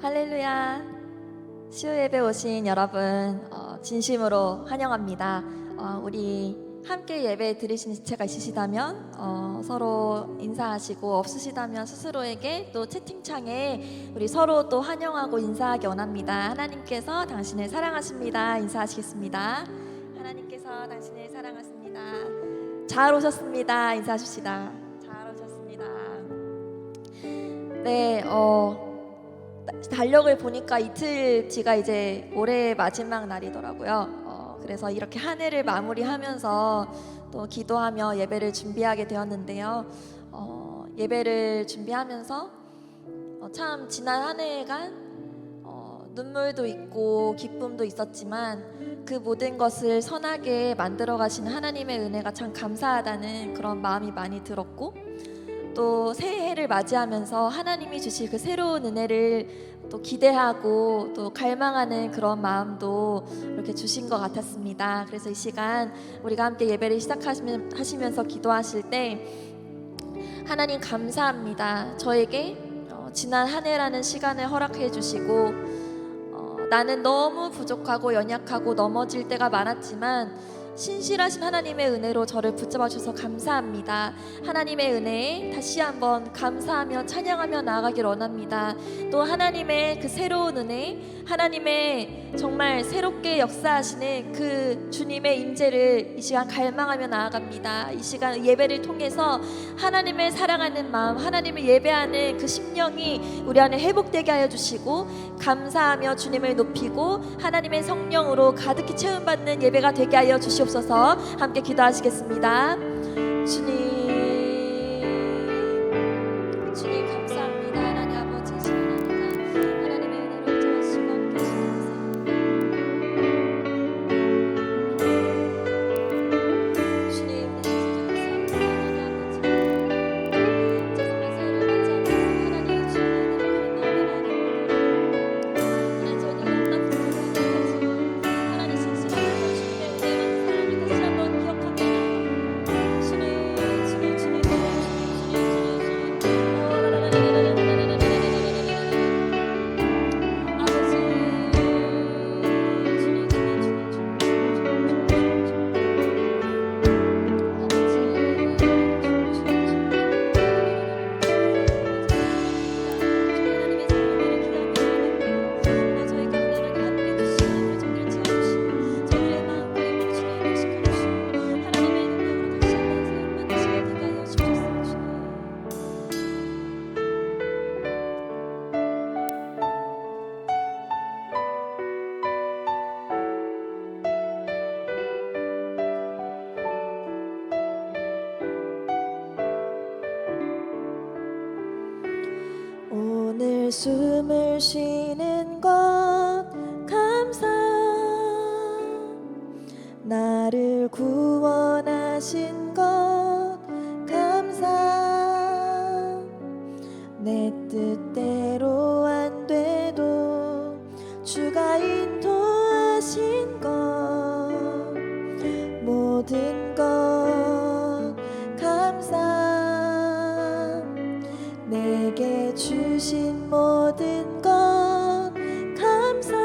할렐루야. 수요 예배 오신 여러분 진심으로 환영합니다. 우리 함께 예배 드리시는 지체가 있으시다면 서로 인사하시고, 없으시다면 스스로에게 또 채팅창에 우리 서로 또 환영하고 인사하기 원합니다. 하나님께서 당신을 사랑하십니다. 인사하시겠습니다. 하나님께서 당신을 사랑하십니다. 잘 오셨습니다. 인사하십시다. 잘 오셨습니다. 네, 달력을 보니까 이틀 뒤가 이제 올해의 마지막 날이더라고요. 그래서 이렇게 한 해를 마무리하면서 또 기도하며 예배를 준비하게 되었는데요. 예배를 준비하면서 참 지난 한 해간 눈물도 있고 기쁨도 있었지만 그 모든 것을 선하게 만들어 가시는 하나님의 은혜가 참 감사하다는 그런 마음이 많이 들었고, 또 새해를 맞이하면서 하나님이 주실 그 새로운 은혜를 또 기대하고 또 갈망하는 그런 마음도 이렇게 주신 것 같았습니다. 그래서 이 시간 우리가 함께 예배를 시작하시면서 기도하실 때 하나님 감사합니다. 저에게 지난 한 해라는 시간을 허락해 주시고, 나는 너무 부족하고 연약하고 넘어질 때가 많았지만 신실하신 하나님의 은혜로 저를 붙잡아 주셔서 감사합니다. 하나님의 은혜에 다시 한번 감사하며 찬양하며 나아가길 원합니다. 또 하나님의 그 새로운 은혜, 하나님의 정말 새롭게 역사하시는 그 주님의 임재를 이 시간 갈망하며 나아갑니다. 이 시간 예배를 통해서 하나님을 사랑하는 마음, 하나님을 예배하는 그 심령이 우리 안에 회복되게 하여 주시고, 감사하며 주님을 높이고 하나님의 성령으로 가득히 채움받는 예배가 되게 하여 주시옵소서. 함께 기도하시겠습니다. 주님 감사합니다. 하나님 아버지 신원합니다. 하나님의 은혜로 인정하시고 함께 하시옵소서. 주님 내 진짜 감사합니다. 하나님 아버지 제 성의 새해를 맞이하면서 하나님 주님의 은혜를 갈망하며 나아갑니다. 하나님 저희 너무나 오늘 숨을 쉬는 것 감사, 나를 구원하신 것 감사, 내 뜻대로 안 돼도 주가 인도하신 것, 모든 것 감사, 내게 주신 모든 것 감사,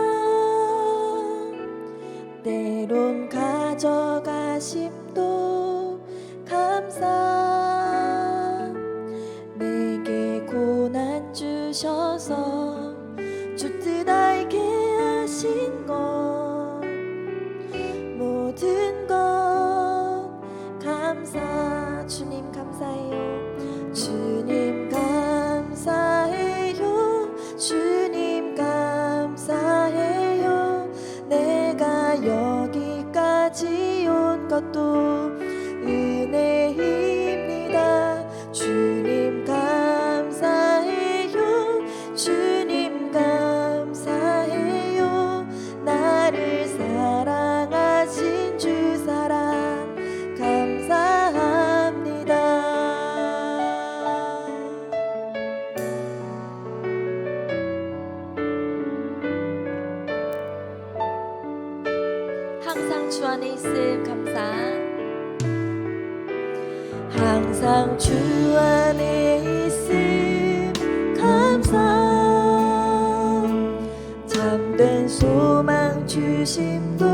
때론 가져가심도 감사, 내게 고난 주셔서 주뜻 알게 하신 것, 모든 것 감사. 주님 감사해요. 주님 감사해요. 주님 감사해요. 내가 여기까지 온 것도 은혜입니다. 주님 감사해요. 주님 감사해요. 나를 사랑하신 주 사랑 감사합니다. 항상 주 안에 있음 감사, 항상 주 안에 있음 감사, 주심도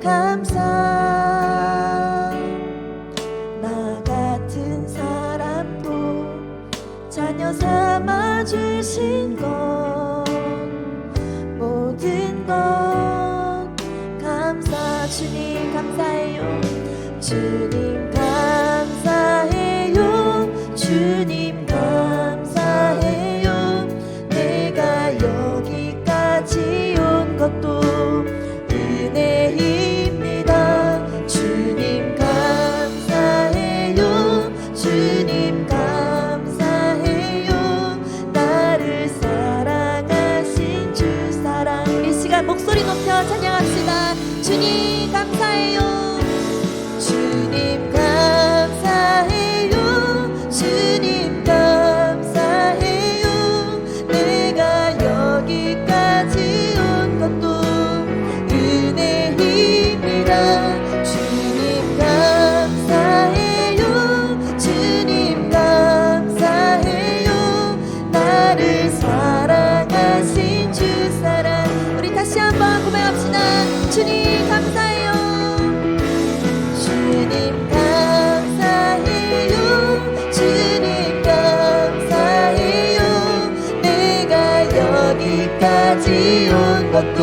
감사. 나 같은 사람도 자녀 삼아 주신 것, 모든 것 감사. 주님 감사해요. 주님 감사해요. 주님 감사해요. 내가 여기까지 온 것도 은혜입니다. 주님 감사해요. 주님 감사해요. 나를 사랑하신 주 사랑. 우리 시간 목소리 높여 찬양합시다. 주님 감사해요. 주님 감사해요. 주님 감사해요. 내가 여기까지 온 것도 은혜입니다. 주님 감사해요. 주님 감사해요. 나를 사랑하신 주 사랑. 우리 다시 한번 고백합시다. 주님 감사해요. 주님 감사해요. 주님 감사해요. 내가 여기까지 온 것도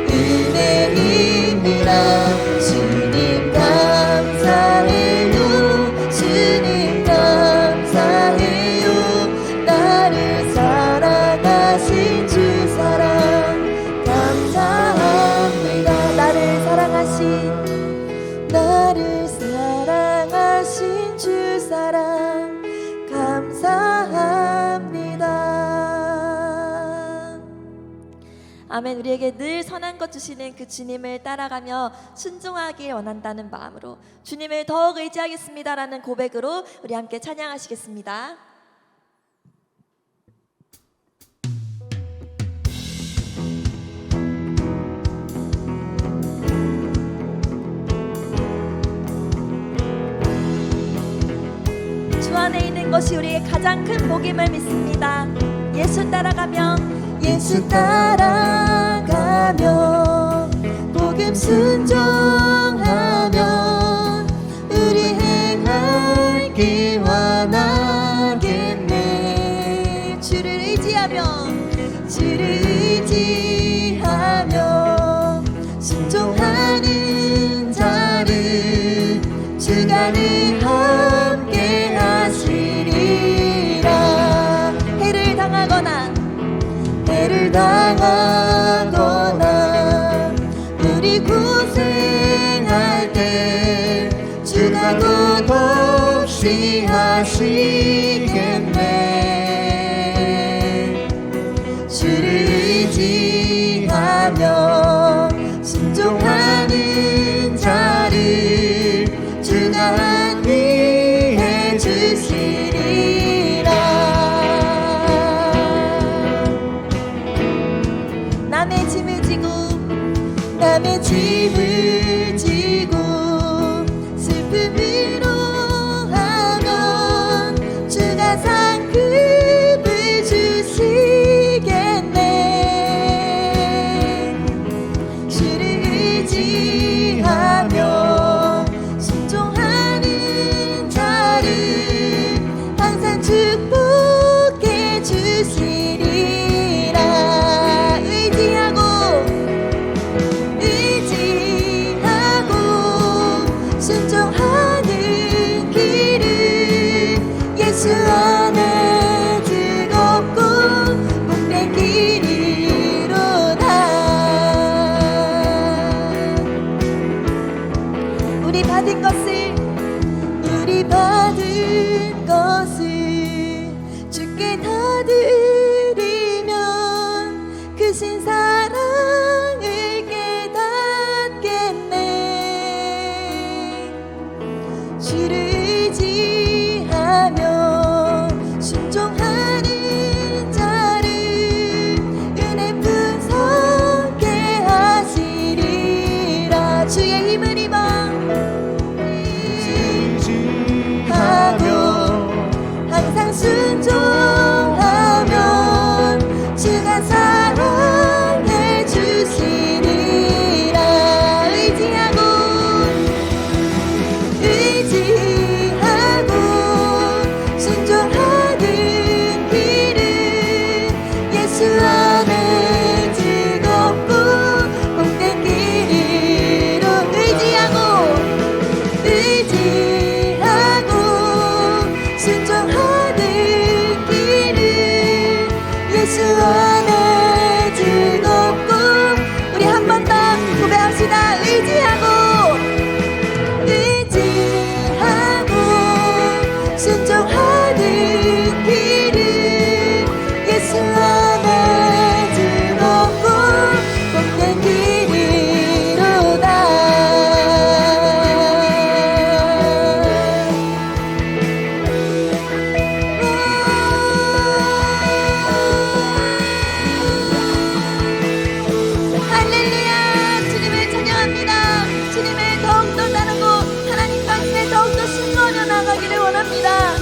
은혜입니다. 주님 감사해요. 주님 감사해요. 나를 사랑하신 주 사랑 감사합니다. 나를 사랑하신 주 사랑 감사합니다. 아멘. 우리에게 늘 선한 것 주시는 그 주님을 따라가며 순종하길 원한다는 마음으로 주님을 더욱 의지하겠습니다라는 고백으로 우리 함께 찬양하시겠습니다. 주 안에 있는 것이 우리의 가장 큰 복임을 믿습니다. 예수 따라가며 복음 순종하며 우리 행할 길 원하겠네. 주를 의지하며 순종하는 자를 주가 늘 함께 하시리라. 해를 당하거나 우리 고생할 때 주가 곧 없이 하시겠네. 주를 의지하며 순종하는 자를 주가 안위해 주시리라. 남의 짐을 지고 슬픔 위로하면 주가 상급을 주시겠네. 주를 의지하며 순종하는 자를 항상 축복해 주시리라. 의지하고 승리하기를 원합니다.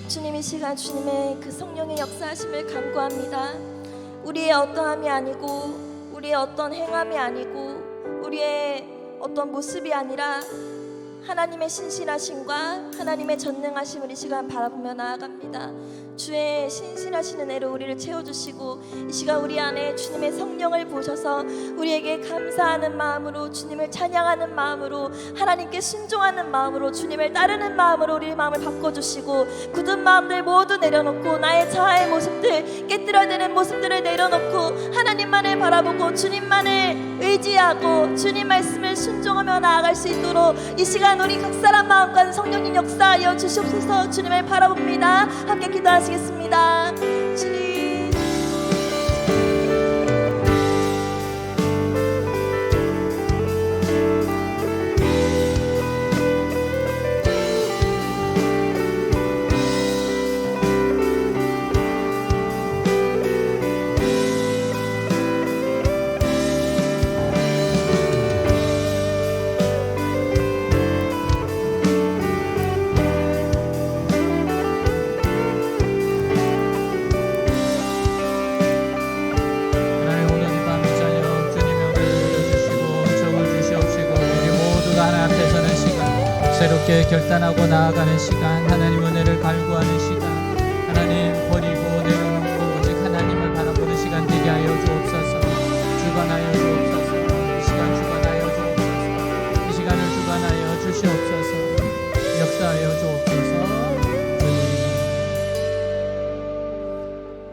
주님 이 시간 주님의 그 성령의 역사하심을 간구합니다. 우리의 어떠함이 아니고 우리의 어떤 행함이 아니고 우리의 어떤 모습이 아니라 하나님의 신실하심과 하나님의 전능하심을 이 시간 바라보며 나아갑니다. 주의 신실하신 은혜로 우리를 채워주시고 이 시간 우리 안에 주님의 성령을 보셔서 우리에게 감사하는 마음으로 주님을 찬양하는 마음으로 하나님께 순종하는 마음으로 주님을 따르는 마음으로 우리의 마음을 바꿔주시고 굳은 마음들 모두 내려놓고 나의 자아의 모습들 깨뜨려지는 모습들을 내려놓고 하나님만을 바라보고 주님만을 의지하고 주님 말씀을 순종하며 나아갈 수 있도록 이 시간 우리 각 사람 마음과 성령님 역사하여 주시옵소서. 주님을 바라봅니다. 함께 기도하시겠습니다. 주님 새롭게 결단하고 나아가는 시간, 하나님 은혜를 갈구하는 시간, 하나님 버리고 내려놓고 오직 하나님을 바라보는 시간 되게 하여 주옵소서. 주관하여 주옵소서. 이 시간 주관하여 주옵소서. 이 시간을 주관하여 주시옵소서. 역사하여 주옵소서. 주님,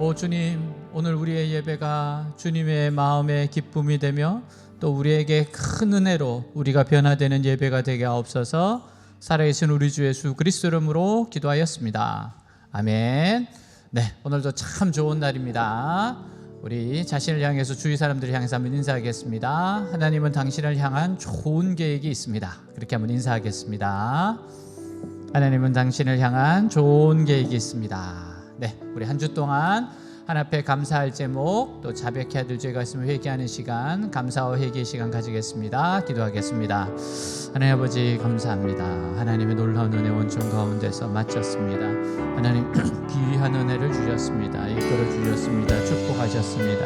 오 주님, 오늘 우리의 예배가 주님의 마음의 기쁨이 되며 또 우리에게 큰 은혜로 우리가 변화되는 예배가 되게 하옵소서. 살아계신 우리 주 예수 그리스도 이름으로 기도하였습니다. 아멘. 네, 오늘도 참 좋은 날입니다. 우리 자신을 향해서 주위 사람들을 향해서 한번 인사하겠습니다. 하나님은 당신을 향한 좋은 계획이 있습니다. 그렇게 한번 인사하겠습니다. 하나님은 당신을 향한 좋은 계획이 있습니다. 네, 우리 한 주 동안 하나님 앞에 감사할 제목 또 자백해야 될 죄가 있으면 회개하는 시간, 감사와 회개의 시간 가지겠습니다. 기도하겠습니다. 하나님 아버지 감사합니다. 하나님의 놀라운 은혜 원천 가운데서 마쳤습니다. 하나님 귀한 은혜를 주셨습니다. 이끌어 주셨습니다. 축복하셨습니다.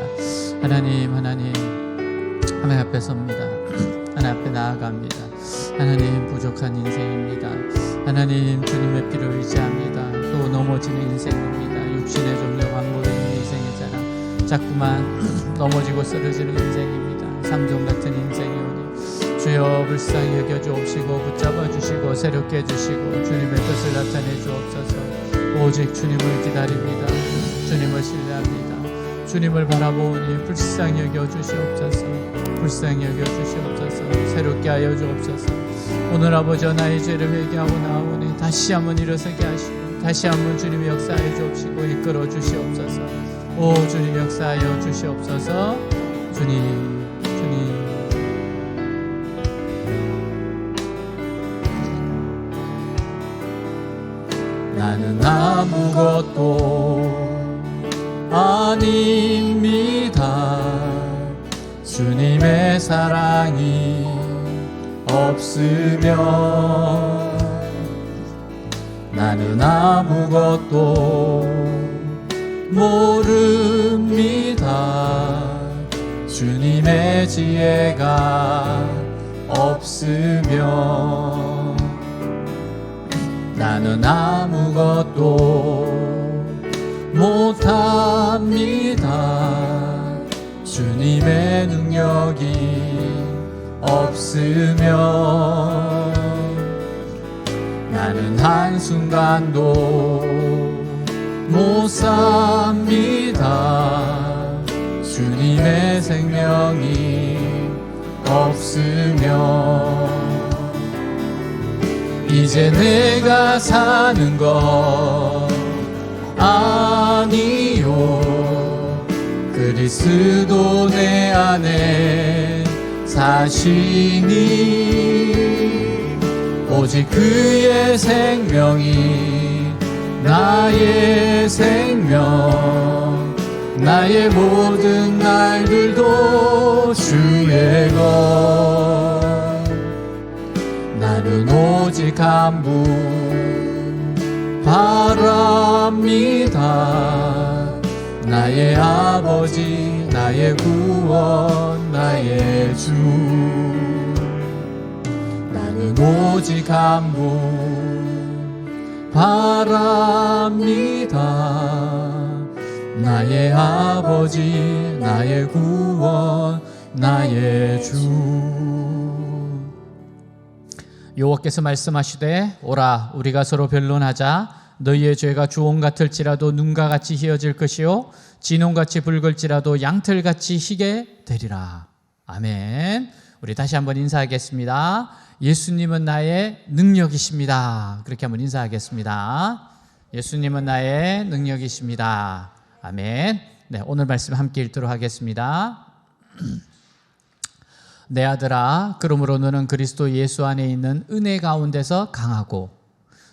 하나님 앞에 섭니다. 하나님 앞에 나아갑니다. 하나님 부족한 인생입니다. 하나님 주님의 피를 의지합니다. 또 넘어지는 인생입니다. 육신의 종려 왕복의 인생이잖아. 자꾸만 넘어지고 쓰러지는 인생입니다. 삼종 같은 인생이오니 주여 불쌍히 여겨 주옵시고 붙잡아 주시고 새롭게 해주시고 주님의 뜻을 나타내 주옵소서. 오직 주님을 기다립니다. 주님을 신뢰합니다. 주님을 바라보니 불쌍히 여겨 주시옵소서. 불쌍히 여겨 주시옵소서. 새롭게 하여 주옵소서. 오늘 아버지 나의 죄를 회개하고 나오니 다시 한번 일어서게 하시고 다시 한번 주님의 역사하여 주옵시고 이끌어 주시옵소서. 오 주님 역사하여 주시옵소서. 주님 나는 아무것도 아닙니다. 주님의 사랑이 없으면 나는 아무것도 모릅니다. 주님의 지혜가 없으면 나는 아무것도 못합니다. 주님의 능력이 없으면 나는 한순간도 못 삽니다. 주님의 생명이 없으면 이제 내가 사는 것 아니요 그리스도 내 안에 사시니 오직 그의 생명이 나의 생명 나의 모든 날들도 주의 것 나는 오직 한 분 바라 바랍니다. 나의 아버지, 나의 구원, 나의 주. 나는 오직 한 분 바랍니다. 나의 아버지, 나의 구원, 나의 주. 여호와께서 말씀하시되 오라 우리가 서로 변론하자. 너희의 죄가 주홍 같을지라도 눈과 같이 희어질 것이요 진홍같이 붉을지라도 양털같이 희게 되리라. 아멘. 우리 다시 한번 인사하겠습니다. 예수님은 나의 능력이십니다. 그렇게 한번 인사하겠습니다. 예수님은 나의 능력이십니다. 아멘. 네, 오늘 말씀 함께 읽도록 하겠습니다. 내 아들아, 그러므로 너는 그리스도 예수 안에 있는 은혜 가운데서 강하고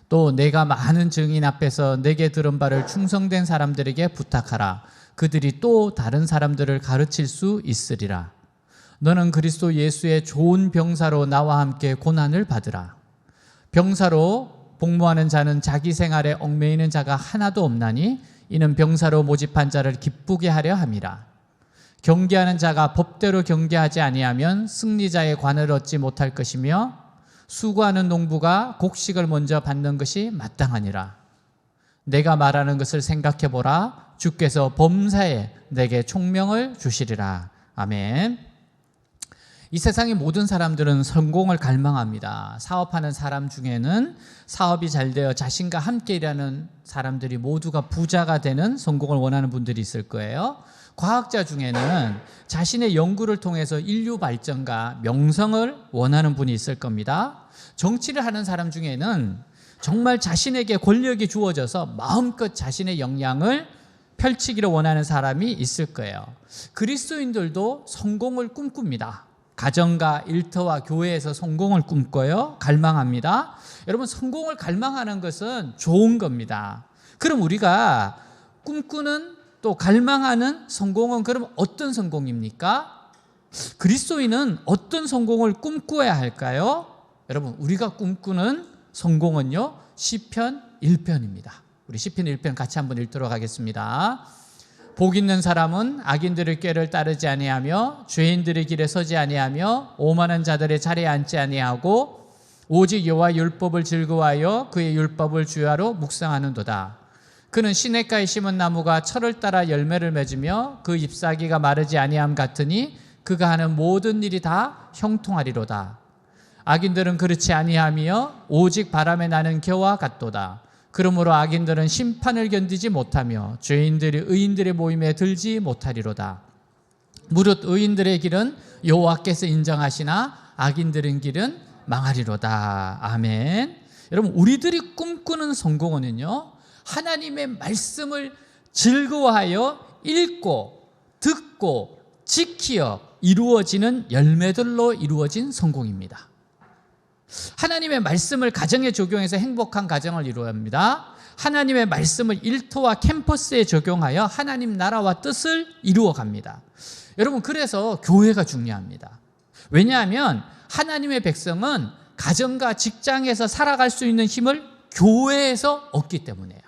또 내가 많은 증인 앞에서 내게 들은 바를 충성된 사람들에게 부탁하라. 그들이 또 다른 사람들을 가르칠 수 있으리라. 너는 그리스도 예수의 좋은 병사로 나와 함께 고난을 받으라. 병사로 복무하는 자는 자기 생활에 얽매이는 자가 하나도 없나니 이는 병사로 모집한 자를 기쁘게 하려 함이라. 경계하는 자가 법대로 경계하지 아니하면 승리자의 관을 얻지 못할 것이며 수고하는 농부가 곡식을 먼저 받는 것이 마땅하니라. 내가 말하는 것을 생각해 보라. 주께서 범사에 내게 총명을 주시리라. 아멘. 이 세상의 모든 사람들은 성공을 갈망합니다. 사업하는 사람 중에는 사업이 잘 되어 자신과 함께 일하는 사람들이 모두가 부자가 되는 성공을 원하는 분들이 있을 거예요. 과학자 중에는 자신의 연구를 통해서 인류 발전과 명성을 원하는 분이 있을 겁니다. 정치를 하는 사람 중에는 정말 자신에게 권력이 주어져서 마음껏 자신의 역량을 펼치기를 원하는 사람이 있을 거예요. 그리스도인들도 성공을 꿈꿉니다. 가정과 일터와 교회에서 성공을 꿈꿔요. 갈망합니다. 여러분, 성공을 갈망하는 것은 좋은 겁니다. 그럼 우리가 꿈꾸는 또 갈망하는 성공은 그럼 어떤 성공입니까? 그리스도인은 어떤 성공을 꿈꿔야 할까요? 여러분, 우리가 꿈꾸는 성공은요, 시편 1편입니다. 우리 시편 1편 같이 한번 읽도록 하겠습니다. 복 있는 사람은 악인들의 꾀를 따르지 아니하며 죄인들의 길에 서지 아니하며 오만한 자들의 자리에 앉지 아니하고 오직 여호와 율법을 즐거워하여 그의 율법을 주야로 묵상하는도다. 그는 시냇가에 심은 나무가 철을 따라 열매를 맺으며 그 잎사귀가 마르지 아니함 같으니 그가 하는 모든 일이 다 형통하리로다. 악인들은 그렇지 아니하며 오직 바람에 나는 겨와 같도다. 그러므로 악인들은 심판을 견디지 못하며 죄인들이 의인들의 모임에 들지 못하리로다. 무릇 의인들의 길은 여호와께서 인정하시나 악인들의 길은 망하리로다. 아멘. 여러분, 우리들이 꿈꾸는 성공은요, 하나님의 말씀을 즐거워하여 읽고 듣고 지키어 이루어지는 열매들로 이루어진 성공입니다. 하나님의 말씀을 가정에 적용해서 행복한 가정을 이루어야 합니다. 하나님의 말씀을 일터와 캠퍼스에 적용하여 하나님 나라와 뜻을 이루어 갑니다. 여러분, 그래서 교회가 중요합니다. 왜냐하면 하나님의 백성은 가정과 직장에서 살아갈 수 있는 힘을 교회에서 얻기 때문이에요.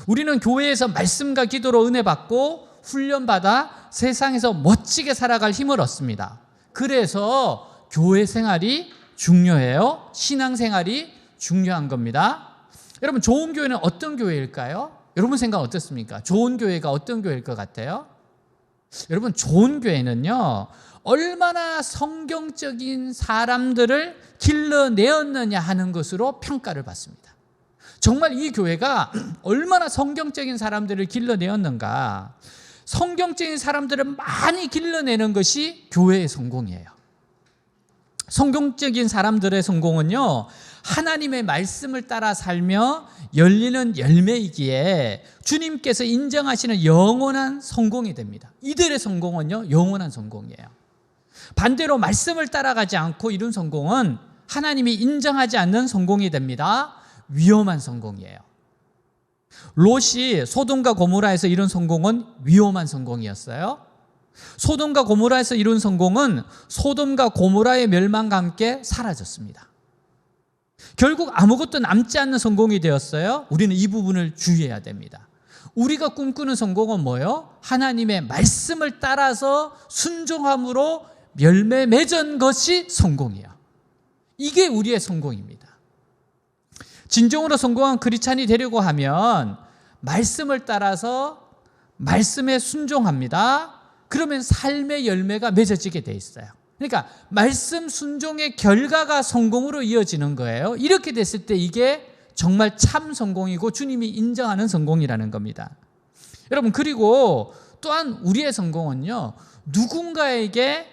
우리는 교회에서 말씀과 기도로 은혜 받고 훈련받아 세상에서 멋지게 살아갈 힘을 얻습니다. 그래서 교회 생활이 중요해요. 신앙생활이 중요한 겁니다. 여러분, 좋은 교회는 어떤 교회일까요? 여러분 생각 어떻습니까? 좋은 교회가 어떤 교회일 것 같아요? 여러분, 좋은 교회는요, 얼마나 성경적인 사람들을 길러내었느냐 하는 것으로 평가를 받습니다. 정말 이 교회가 얼마나 성경적인 사람들을 길러내었는가, 성경적인 사람들을 많이 길러내는 것이 교회의 성공이에요. 성경적인 사람들의 성공은요, 하나님의 말씀을 따라 살며 열리는 열매이기에 주님께서 인정하시는 영원한 성공이 됩니다. 이들의 성공은요, 영원한 성공이에요. 반대로 말씀을 따라가지 않고 이룬 성공은 하나님이 인정하지 않는 성공이 됩니다. 위험한 성공이에요. 롯이 소돔과 고모라에서 이룬 성공은 위험한 성공이었어요. 소돔과 고모라에서 이룬 성공은 소돔과 고모라의 멸망과 함께 사라졌습니다. 결국 아무것도 남지 않는 성공이 되었어요. 우리는 이 부분을 주의해야 됩니다. 우리가 꿈꾸는 성공은 뭐예요? 하나님의 말씀을 따라서 순종함으로 열매 맺은 것이 성공이에요. 이게 우리의 성공입니다. 진정으로 성공한 크리스찬이 되려고 하면 말씀을 따라서 말씀에 순종합니다. 그러면 삶의 열매가 맺어지게 돼 있어요. 그러니까 말씀 순종의 결과가 성공으로 이어지는 거예요. 이렇게 됐을 때 이게 정말 참 성공이고 주님이 인정하는 성공이라는 겁니다. 여러분, 그리고 또한 우리의 성공은요, 누군가에게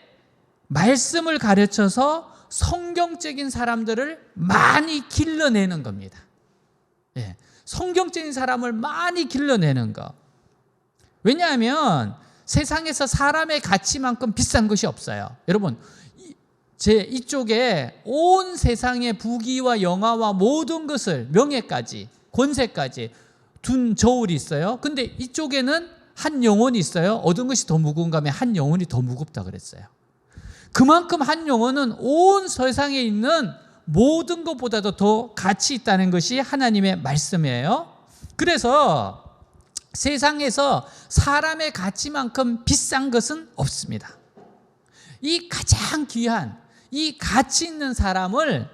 말씀을 가르쳐서 성경적인 사람들을 많이 길러내는 겁니다. 예, 성경적인 사람을 많이 길러내는 거. 왜냐하면 세상에서 사람의 가치만큼 비싼 것이 없어요. 여러분, 제 이쪽에 온 세상의 부귀와 영화와 모든 것을, 명예까지, 권세까지 둔 저울이 있어요. 근데 이쪽에는 한 영혼이 있어요. 얻은 것이 더 무거운가 하면 한 영혼이 더 무겁다 그랬어요. 그만큼 한 영혼은 온 세상에 있는 모든 것보다도 더 가치 있다는 것이 하나님의 말씀이에요. 그래서 세상에서 사람의 가치만큼 비싼 것은 없습니다. 이 가장 귀한, 이 가치 있는 사람을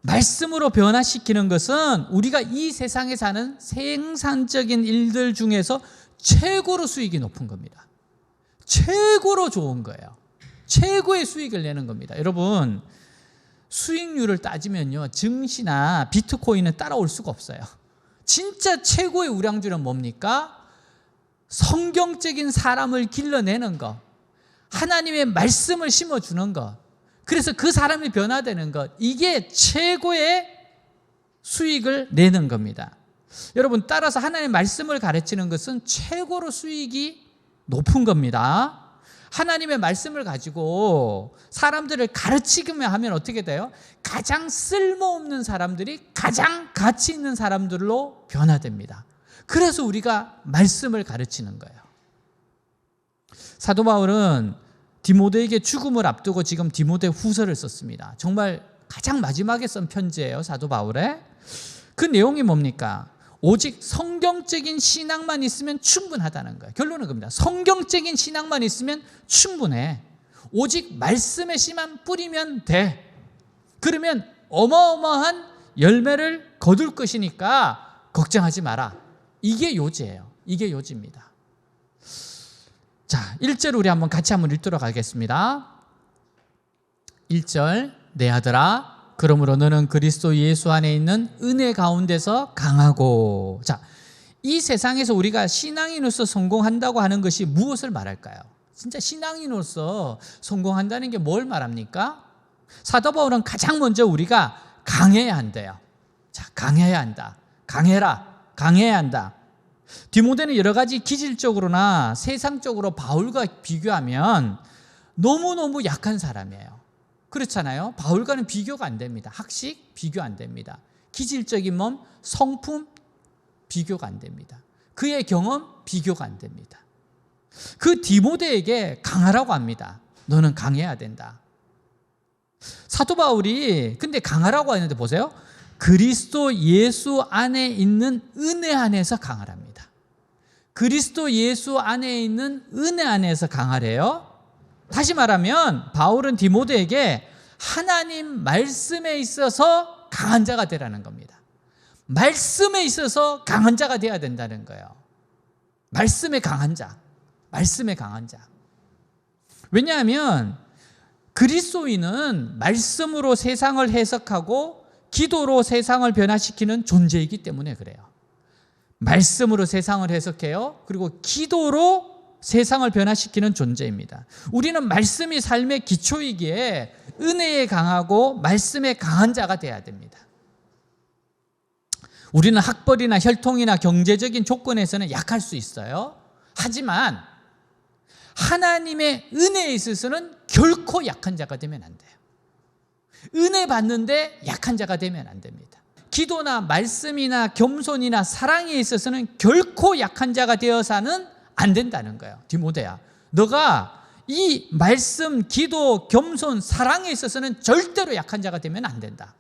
말씀으로 변화시키는 것은 우리가 이 세상에 사는 생산적인 일들 중에서 최고로 수익이 높은 겁니다. 최고로 좋은 거예요. 최고의 수익을 내는 겁니다. 여러분, 수익률을 따지면요, 증시나 비트코인은 따라올 수가 없어요. 진짜 최고의 우량주는 뭡니까? 성경적인 사람을 길러내는 것, 하나님의 말씀을 심어주는 것, 그래서 그 사람이 변화되는 것, 이게 최고의 수익을 내는 겁니다. 여러분, 따라서 하나님의 말씀을 가르치는 것은 최고로 수익이 높은 겁니다. 하나님의 말씀을 가지고 사람들을 가르치기만 하면 어떻게 돼요? 가장 쓸모없는 사람들이 가장 가치 있는 사람들로 변화됩니다. 그래서 우리가 말씀을 가르치는 거예요. 사도 바울은 디모데에게 죽음을 앞두고 지금 디모데 후서를 썼습니다. 정말 가장 마지막에 쓴 편지예요, 사도 바울의. 그 내용이 뭡니까? 오직 성경적인 신앙만 있으면 충분하다는 거예요. 결론은 그겁니다. 성경적인 신앙만 있으면 충분해. 오직 말씀의 씨만 뿌리면 돼. 그러면 어마어마한 열매를 거둘 것이니까 걱정하지 마라. 이게 요지예요. 이게 요지입니다. 자, 1절 우리 같이 한번 읽도록 하겠습니다. 1절, 내 아들아, 그러므로 너는 그리스도 예수 안에 있는 은혜 가운데서 강하고. 자, 이 세상에서 우리가 신앙인으로서 성공한다고 하는 것이 무엇을 말할까요? 진짜 신앙인으로서 성공한다는 게 뭘 말합니까? 사도 바울은 가장 먼저 우리가 강해야 한대요. 자, 강해야 한다. 강해라. 강해야 한다. 디모데는 여러 가지 기질적으로나 세상적으로 바울과 비교하면 너무너무 약한 사람이에요. 그렇잖아요. 바울과는 비교가 안 됩니다. 학식 비교 안 됩니다. 기질적인 몸, 성품 비교가 안 됩니다. 그의 경험 비교가 안 됩니다. 그 디모데에게 강하라고 합니다. 너는 강해야 된다. 사도 바울이 근데 강하라고 했는데 보세요. 그리스도 예수 안에 있는 은혜 안에서 강하랍니다. 그리스도 예수 안에 있는 은혜 안에서 강하래요. 다시 말하면 바울은 디모데에게 하나님 말씀에 있어서 강한 자가 되라는 겁니다. 말씀에 있어서 강한 자가 되어야 된다는 거예요. 말씀에 강한 자. 말씀에 강한 자. 왜냐하면 그리스도인은 말씀으로 세상을 해석하고 기도로 세상을 변화시키는 존재이기 때문에 그래요. 말씀으로 세상을 해석해요. 그리고 기도로 세상을 변화시키는 존재입니다. 우리는 말씀이 삶의 기초이기에 은혜에 강하고 말씀에 강한 자가 되어야 됩니다. 우리는 학벌이나 혈통이나 경제적인 조건에서는 약할 수 있어요. 하지만 하나님의 은혜에 있어서는 결코 약한 자가 되면 안 돼요. 은혜 받는데 약한 자가 되면 안 됩니다. 기도나 말씀이나 겸손이나 사랑에 있어서는 결코 약한 자가 되어서는 안 된다는 거예요. 디모데야, 너가 이 말씀, 기도, 겸손, 사랑에 있어서는 절대로 약한 자가 되면 안 된다.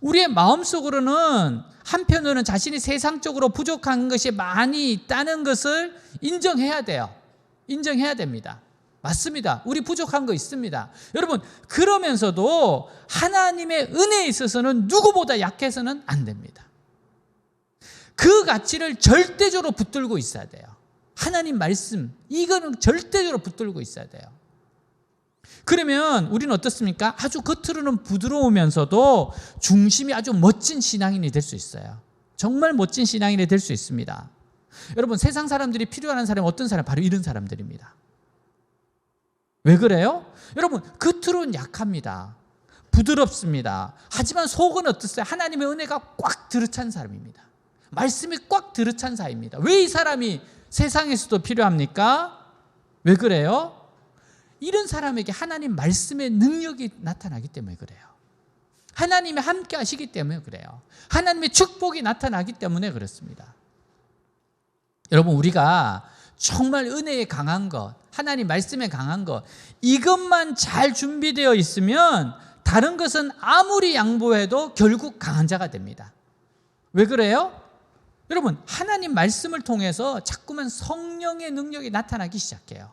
우리의 마음속으로는 한편으로는 자신이 세상적으로 부족한 것이 많이 있다는 것을 인정해야 돼요. 인정해야 됩니다. 맞습니다. 우리 부족한 거 있습니다. 여러분, 그러면서도 하나님의 은혜에 있어서는 누구보다 약해서는 안 됩니다. 그 가치를 절대적으로 붙들고 있어야 돼요. 하나님 말씀, 이거는 절대적으로 붙들고 있어야 돼요. 그러면 우리는 어떻습니까? 아주 겉으로는 부드러우면서도 중심이 아주 멋진 신앙인이 될 수 있어요. 정말 멋진 신앙인이 될 수 있습니다. 여러분, 세상 사람들이 필요한 사람이 어떤 사람? 바로 이런 사람들입니다. 왜 그래요? 여러분, 겉으로는 약합니다. 부드럽습니다. 하지만 속은 어떻어요? 하나님의 은혜가 꽉 들어찬 사람입니다. 말씀이 꽉 들어찬 사람입니다. 왜 이 사람이 세상에서도 필요합니까? 왜 그래요? 이런 사람에게 하나님 말씀의 능력이 나타나기 때문에 그래요. 하나님이 함께 하시기 때문에 그래요. 하나님의 축복이 나타나기 때문에 그렇습니다. 여러분, 우리가 정말 은혜에 강한 것, 하나님 말씀에 강한 것, 이것만 잘 준비되어 있으면 다른 것은 아무리 양보해도 결국 강한 자가 됩니다. 왜 그래요? 여러분, 하나님 말씀을 통해서 자꾸만 성령의 능력이 나타나기 시작해요.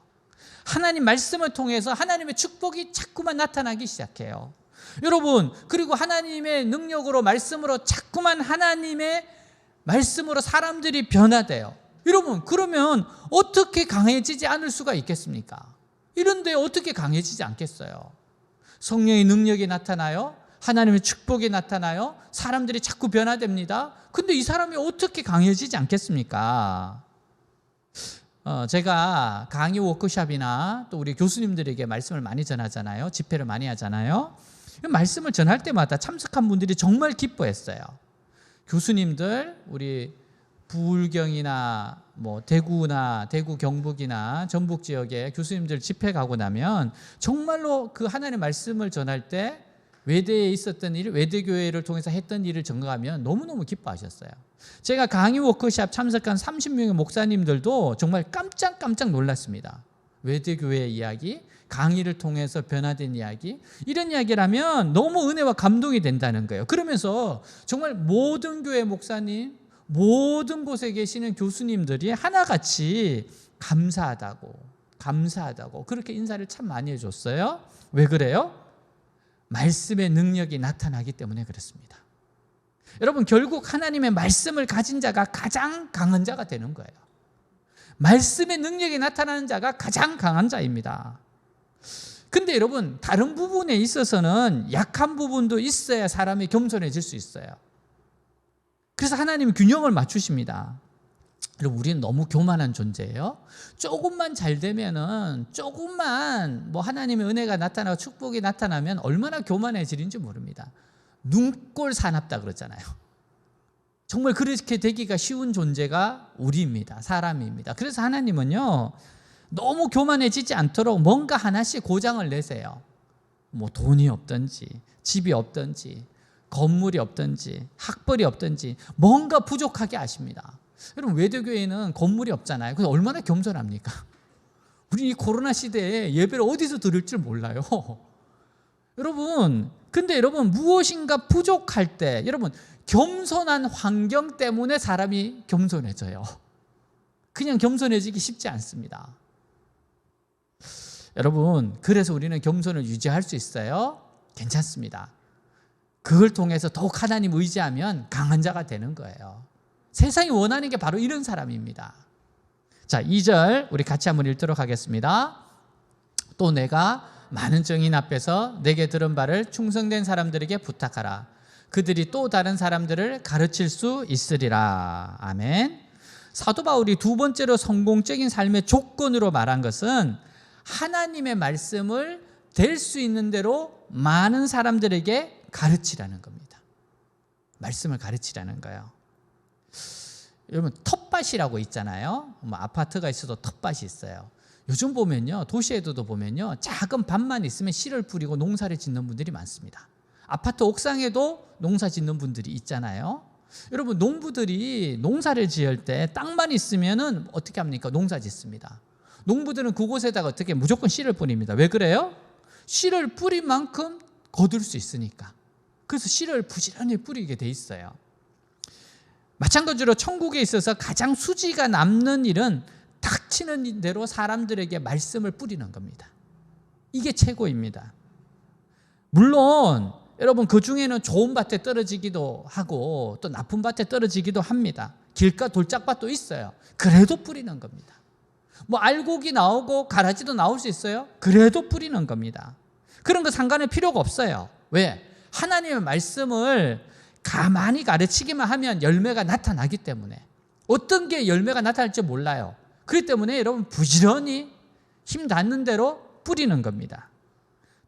하나님 말씀을 통해서 하나님의 축복이 자꾸만 나타나기 시작해요. 여러분, 그리고 하나님의 능력으로 말씀으로 자꾸만 하나님의 말씀으로 사람들이 변화돼요. 여러분, 그러면 어떻게 강해지지 않을 수가 있겠습니까? 이런데 어떻게 강해지지 않겠어요? 성령의 능력이 나타나요. 하나님의 축복이 나타나요. 사람들이 자꾸 변화됩니다. 근데 이 사람이 어떻게 강해지지 않겠습니까? 제가 강의 워크숍이나 또 우리 교수님들에게 말씀을 많이 전하잖아요. 집회를 많이 하잖아요. 말씀을 전할 때마다 참석한 분들이 정말 기뻐했어요. 교수님들, 우리 부울경이나 뭐 대구나 대구 경북이나 전북 지역에 교수님들 집회 가고 나면 정말로 그 하나님의 말씀을 전할 때 외대에 있었던 일, 외대교회를 통해서 했던 일을 점검하면 너무너무 기뻐하셨어요. 제가 강의 워크숍 참석한 30명의 목사님들도 정말 깜짝 놀랐습니다. 외대교회의 이야기, 강의를 통해서 변화된 이야기, 이런 이야기를 하면 너무 은혜와 감동이 된다는 거예요. 그러면서 정말 모든 교회 목사님, 모든 곳에 계시는 교수님들이 하나같이 감사하다고 그렇게 인사를 참 많이 해줬어요. 왜 그래요? 말씀의 능력이 나타나기 때문에 그렇습니다. 여러분, 결국 하나님의 말씀을 가진 자가 가장 강한 자가 되는 거예요. 말씀의 능력이 나타나는 자가 가장 강한 자입니다. 근데 여러분, 다른 부분에 있어서는 약한 부분도 있어야 사람이 겸손해질 수 있어요. 그래서 하나님은 균형을 맞추십니다. 여러분, 우리는 너무 교만한 존재예요. 조금만 잘 되면은, 조금만 뭐 하나님의 은혜가 나타나고 축복이 나타나면 얼마나 교만해지는지 모릅니다. 눈꼴 사납다 그러잖아요. 정말 그렇게 되기가 쉬운 존재가 우리입니다. 사람입니다. 그래서 하나님은요, 너무 교만해지지 않도록 뭔가 하나씩 고장을 내세요. 뭐 돈이 없든지, 집이 없든지, 건물이 없든지, 학벌이 없든지 뭔가 부족하게 하십니다. 여러분, 외대교회는 건물이 없잖아요. 그래서 얼마나 겸손합니까? 우리 이 코로나 시대에 예배를 어디서 드릴 줄 몰라요. 여러분, 근데 여러분, 무엇인가 부족할 때, 여러분, 겸손한 환경 때문에 사람이 겸손해져요. 그냥 겸손해지기 쉽지 않습니다. 여러분, 그래서 우리는 겸손을 유지할 수 있어요? 괜찮습니다. 그걸 통해서 더욱 하나님 의지하면 강한 자가 되는 거예요. 세상이 원하는 게 바로 이런 사람입니다. 자, 2절 우리 같이 한번 읽도록 하겠습니다. 또 내가 많은 증인 앞에서 내게 들은 바를 충성된 사람들에게 부탁하라. 그들이 또 다른 사람들을 가르칠 수 있으리라. 아멘. 사도 바울이 두 번째로 성공적인 삶의 조건으로 말한 것은 하나님의 말씀을 될 수 있는 대로 많은 사람들에게 가르치라는 겁니다. 말씀을 가르치라는 거예요. 여러분, 텃밭이라고 있잖아요. 뭐 아파트가 있어도 텃밭이 있어요. 요즘 보면요, 도시에도 보면요, 작은 밭만 있으면 씨를 뿌리고 농사를 짓는 분들이 많습니다. 아파트 옥상에도 농사 짓는 분들이 있잖아요. 여러분, 농부들이 농사를 지을 때 땅만 있으면은 어떻게 합니까? 농사 짓습니다. 농부들은 그곳에다가 어떻게 무조건 씨를 뿌립니다. 왜 그래요? 씨를 뿌린 만큼 거둘 수 있으니까. 그래서 씨를 부지런히 뿌리게 돼 있어요. 마찬가지로 천국에 있어서 가장 수지가 남는 일은 닥치는 대로 사람들에게 말씀을 뿌리는 겁니다. 이게 최고입니다. 물론 여러분 그 중에는 좋은 밭에 떨어지기도 하고 또 나쁜 밭에 떨어지기도 합니다. 길가 돌짝밭도 있어요. 그래도 뿌리는 겁니다. 뭐 알곡이 나오고 가라지도 나올 수 있어요. 그래도 뿌리는 겁니다. 그런 거 상관할 필요가 없어요. 왜? 하나님의 말씀을 가만히 가르치기만 하면 열매가 나타나기 때문에. 어떤 게 열매가 나타날지 몰라요. 그렇기 때문에 여러분 부지런히 힘 닿는 대로 뿌리는 겁니다.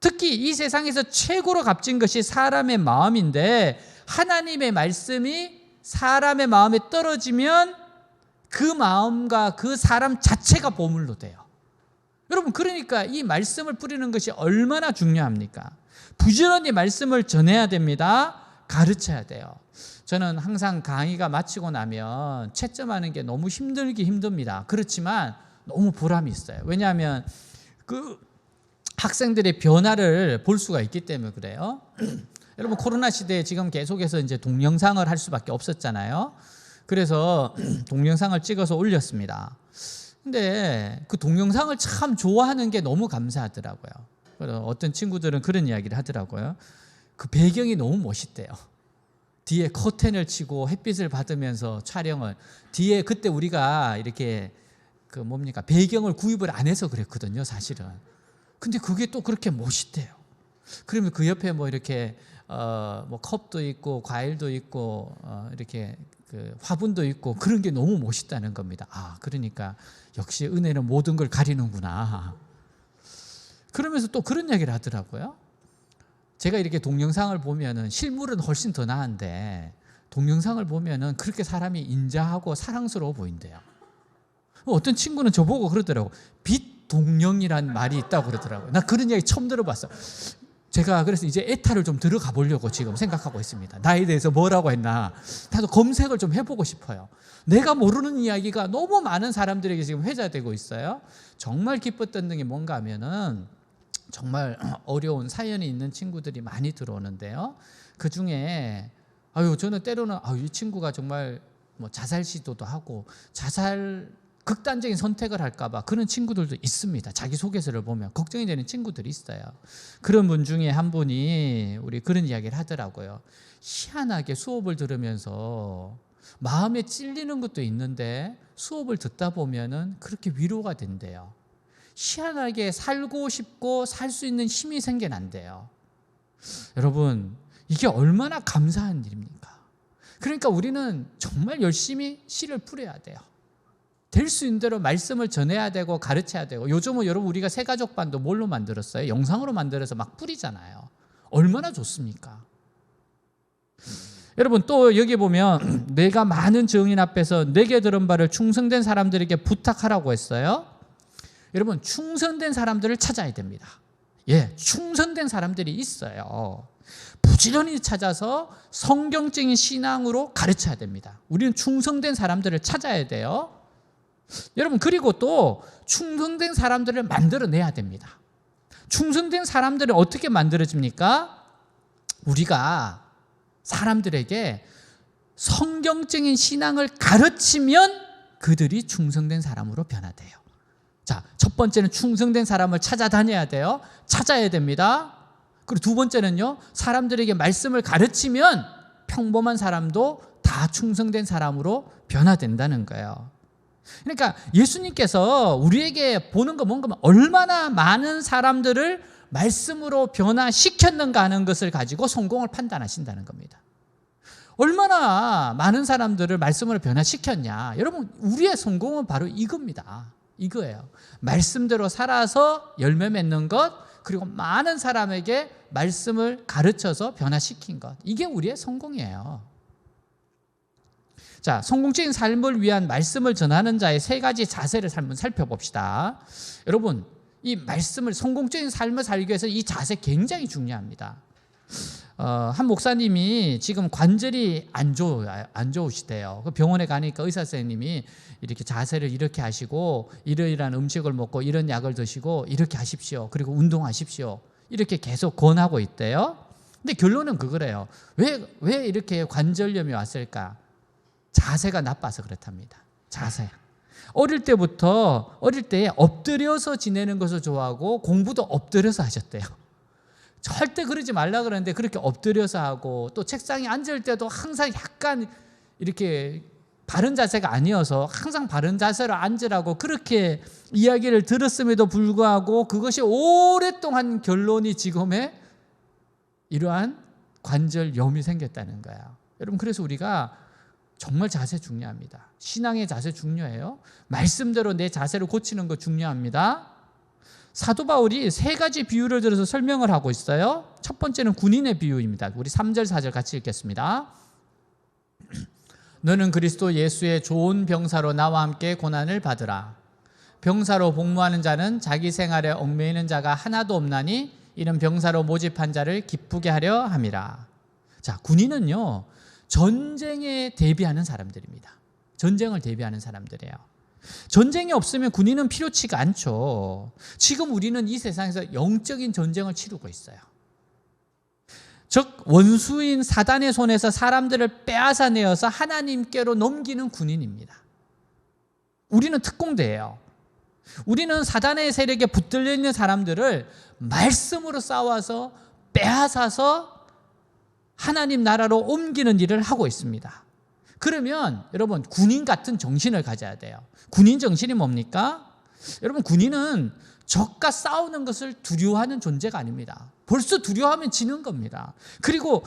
특히 이 세상에서 최고로 값진 것이 사람의 마음인데 하나님의 말씀이 사람의 마음에 떨어지면 그 마음과 그 사람 자체가 보물로 돼요. 여러분 그러니까 이 말씀을 뿌리는 것이 얼마나 중요합니까? 부지런히 말씀을 전해야 됩니다. 가르쳐야 돼요. 저는 항상 강의가 마치고 나면 채점하는 게 너무 힘듭니다. 그렇지만 너무 보람이 있어요. 왜냐하면 그 학생들의 변화를 볼 수가 있기 때문에 그래요. 여러분 코로나 시대에 지금 계속해서 이제 동영상을 할 수밖에 없었잖아요. 그래서 동영상을 찍어서 올렸습니다. 근데 그 동영상을 참 좋아하는 게 너무 감사하더라고요. 어떤 친구들은 그런 이야기를 하더라고요. 그 배경이 너무 멋있대요. 뒤에 커튼을 치고 햇빛을 받으면서 촬영을 뒤에 그때 우리가 이렇게 그 뭡니까 배경을 구입을 안 해서 그랬거든요, 사실은. 근데 그게 또 그렇게 멋있대요. 그러면 그 옆에 뭐 이렇게 뭐 컵도 있고 과일도 있고 이렇게 그 화분도 있고 그런 게 너무 멋있다는 겁니다. 아, 그러니까 역시 은혜는 모든 걸 가리는구나. 그러면서 또 그런 얘기를 하더라고요. 제가 이렇게 동영상을 보면은 실물은 훨씬 더 나은데 동영상을 보면은 그렇게 사람이 인자하고 사랑스러워 보인대요. 어떤 친구는 저보고 그러더라고. 빛동령이란 말이 있다고 그러더라고요. 나 그런 이야기 처음 들어봤어. 제가 그래서 이제 에타를 좀 들어가 보려고 지금 생각하고 있습니다. 나에 대해서 뭐라고 했나 나도 검색을 좀 해보고 싶어요. 내가 모르는 이야기가 너무 많은 사람들에게 지금 회자되고 있어요. 정말 기뻤던 게 뭔가 하면은 정말 어려운 사연이 있는 친구들이 많이 들어오는데요. 그 중에 저는 때로는 이 친구가 정말 뭐 자살 시도도 하고 자살 극단적인 선택을 할까봐 그런 친구들도 있습니다. 자기소개서를 보면 걱정이 되는 친구들이 있어요. 그런 분 중에 한 분이 우리 그런 이야기를 하더라고요. 희한하게 수업을 들으면서 마음에 찔리는 것도 있는데 수업을 듣다 보면은 그렇게 위로가 된대요. 희한하게 살고 싶고 살 수 있는 힘이 생겨난대요. 여러분 이게 얼마나 감사한 일입니까? 그러니까 우리는 정말 열심히 씨를 뿌려야 돼요. 될 수 있는 대로 말씀을 전해야 되고 가르쳐야 되고 요즘은 여러분 우리가 새가족반도 뭘로 만들었어요? 영상으로 만들어서 막 뿌리잖아요. 얼마나 좋습니까? 여러분 또 여기 보면 내가 많은 증인 앞에서 내게 들은 바를 충성된 사람들에게 부탁하라고 했어요. 여러분 충성된 사람들을 찾아야 됩니다. 충성된 사람들이 있어요. 부지런히 찾아서 성경적인 신앙으로 가르쳐야 됩니다. 우리는 충성된 사람들을 찾아야 돼요. 여러분 그리고 또 충성된 사람들을 만들어내야 됩니다. 충성된 사람들은 어떻게 만들어집니까? 우리가 사람들에게 성경적인 신앙을 가르치면 그들이 충성된 사람으로 변화돼요. 자, 첫 번째는 충성된 사람을 찾아다녀야 돼요. 찾아야 됩니다. 그리고 두 번째는요, 사람들에게 말씀을 가르치면 평범한 사람도 다 충성된 사람으로 변화된다는 거예요. 그러니까 예수님께서 우리에게 보는 거 뭔가 얼마나 많은 사람들을 말씀으로 변화시켰는가 하는 것을 가지고 성공을 판단하신다는 겁니다. 얼마나 많은 사람들을 말씀으로 변화시켰냐. 여러분 우리의 성공은 바로 이겁니다. 이거예요. 말씀대로 살아서 열매 맺는 것, 그리고 많은 사람에게 말씀을 가르쳐서 변화시킨 것. 이게 우리의 성공이에요. 자, 성공적인 삶을 위한 말씀을 전하는 자의 세 가지 자세를 한번 살펴봅시다. 여러분, 이 말씀을 성공적인 삶을 살기 위해서 이 자세 굉장히 중요합니다. 한 목사님이 지금 관절이 안 좋으시대요. 병원에 가니까 의사 선생님이 이렇게 자세를 이렇게 하시고 이러이러한 음식을 먹고 이런 약을 드시고 이렇게 하십시오. 그리고 운동하십시오. 이렇게 계속 권하고 있대요. 근데 결론은 그거래요. 왜 이렇게 관절염이 왔을까? 자세가 나빠서 그렇답니다. 자세. 어릴 때에 엎드려서 지내는 것을 좋아하고 공부도 엎드려서 하셨대요. 절대 그러지 말라 그러는데 그렇게 엎드려서 하고, 또 책상에 앉을 때도 항상 약간 이렇게 바른 자세가 아니어서 항상 바른 자세로 앉으라고 그렇게 이야기를 들었음에도 불구하고 그것이 오랫동안 결론이 지금의 이러한 관절염이 생겼다는 거야. 여러분, 그래서 우리가 정말 자세 중요합니다. 신앙의 자세 중요해요. 말씀대로 내 자세를 고치는 거 중요합니다. 사도 바울이 3가지 비유를 들어서 설명을 하고 있어요. 첫 번째는 군인의 비유입니다. 우리 3절 4절 같이 읽겠습니다. 너는 그리스도 예수의 좋은 병사로 나와 함께 고난을 받으라. 병사로 복무하는 자는 자기 생활에 얽매이는 자가 하나도 없나니 이는 병사로 모집한 자를 기쁘게 하려 함이라. 자, 군인은요, 전쟁에 대비하는 사람들입니다. 전쟁을 대비하는 사람들이에요. 전쟁이 없으면 군인은 필요치가 않죠. 지금 우리는 이 세상에서 영적인 전쟁을 치르고 있어요. 즉 원수인 사단의 손에서 사람들을 빼앗아내어서 하나님께로 넘기는 군인입니다. 우리는 특공대예요. 우리는 사단의 세력에 붙들려 있는 사람들을 말씀으로 싸워서 빼앗아서 하나님 나라로 옮기는 일을 하고 있습니다. 그러면 여러분, 군인 같은 정신을 가져야 돼요. 군인 정신이 뭡니까? 여러분, 군인은 적과 싸우는 것을 두려워하는 존재가 아닙니다. 벌써 두려워하면 지는 겁니다. 그리고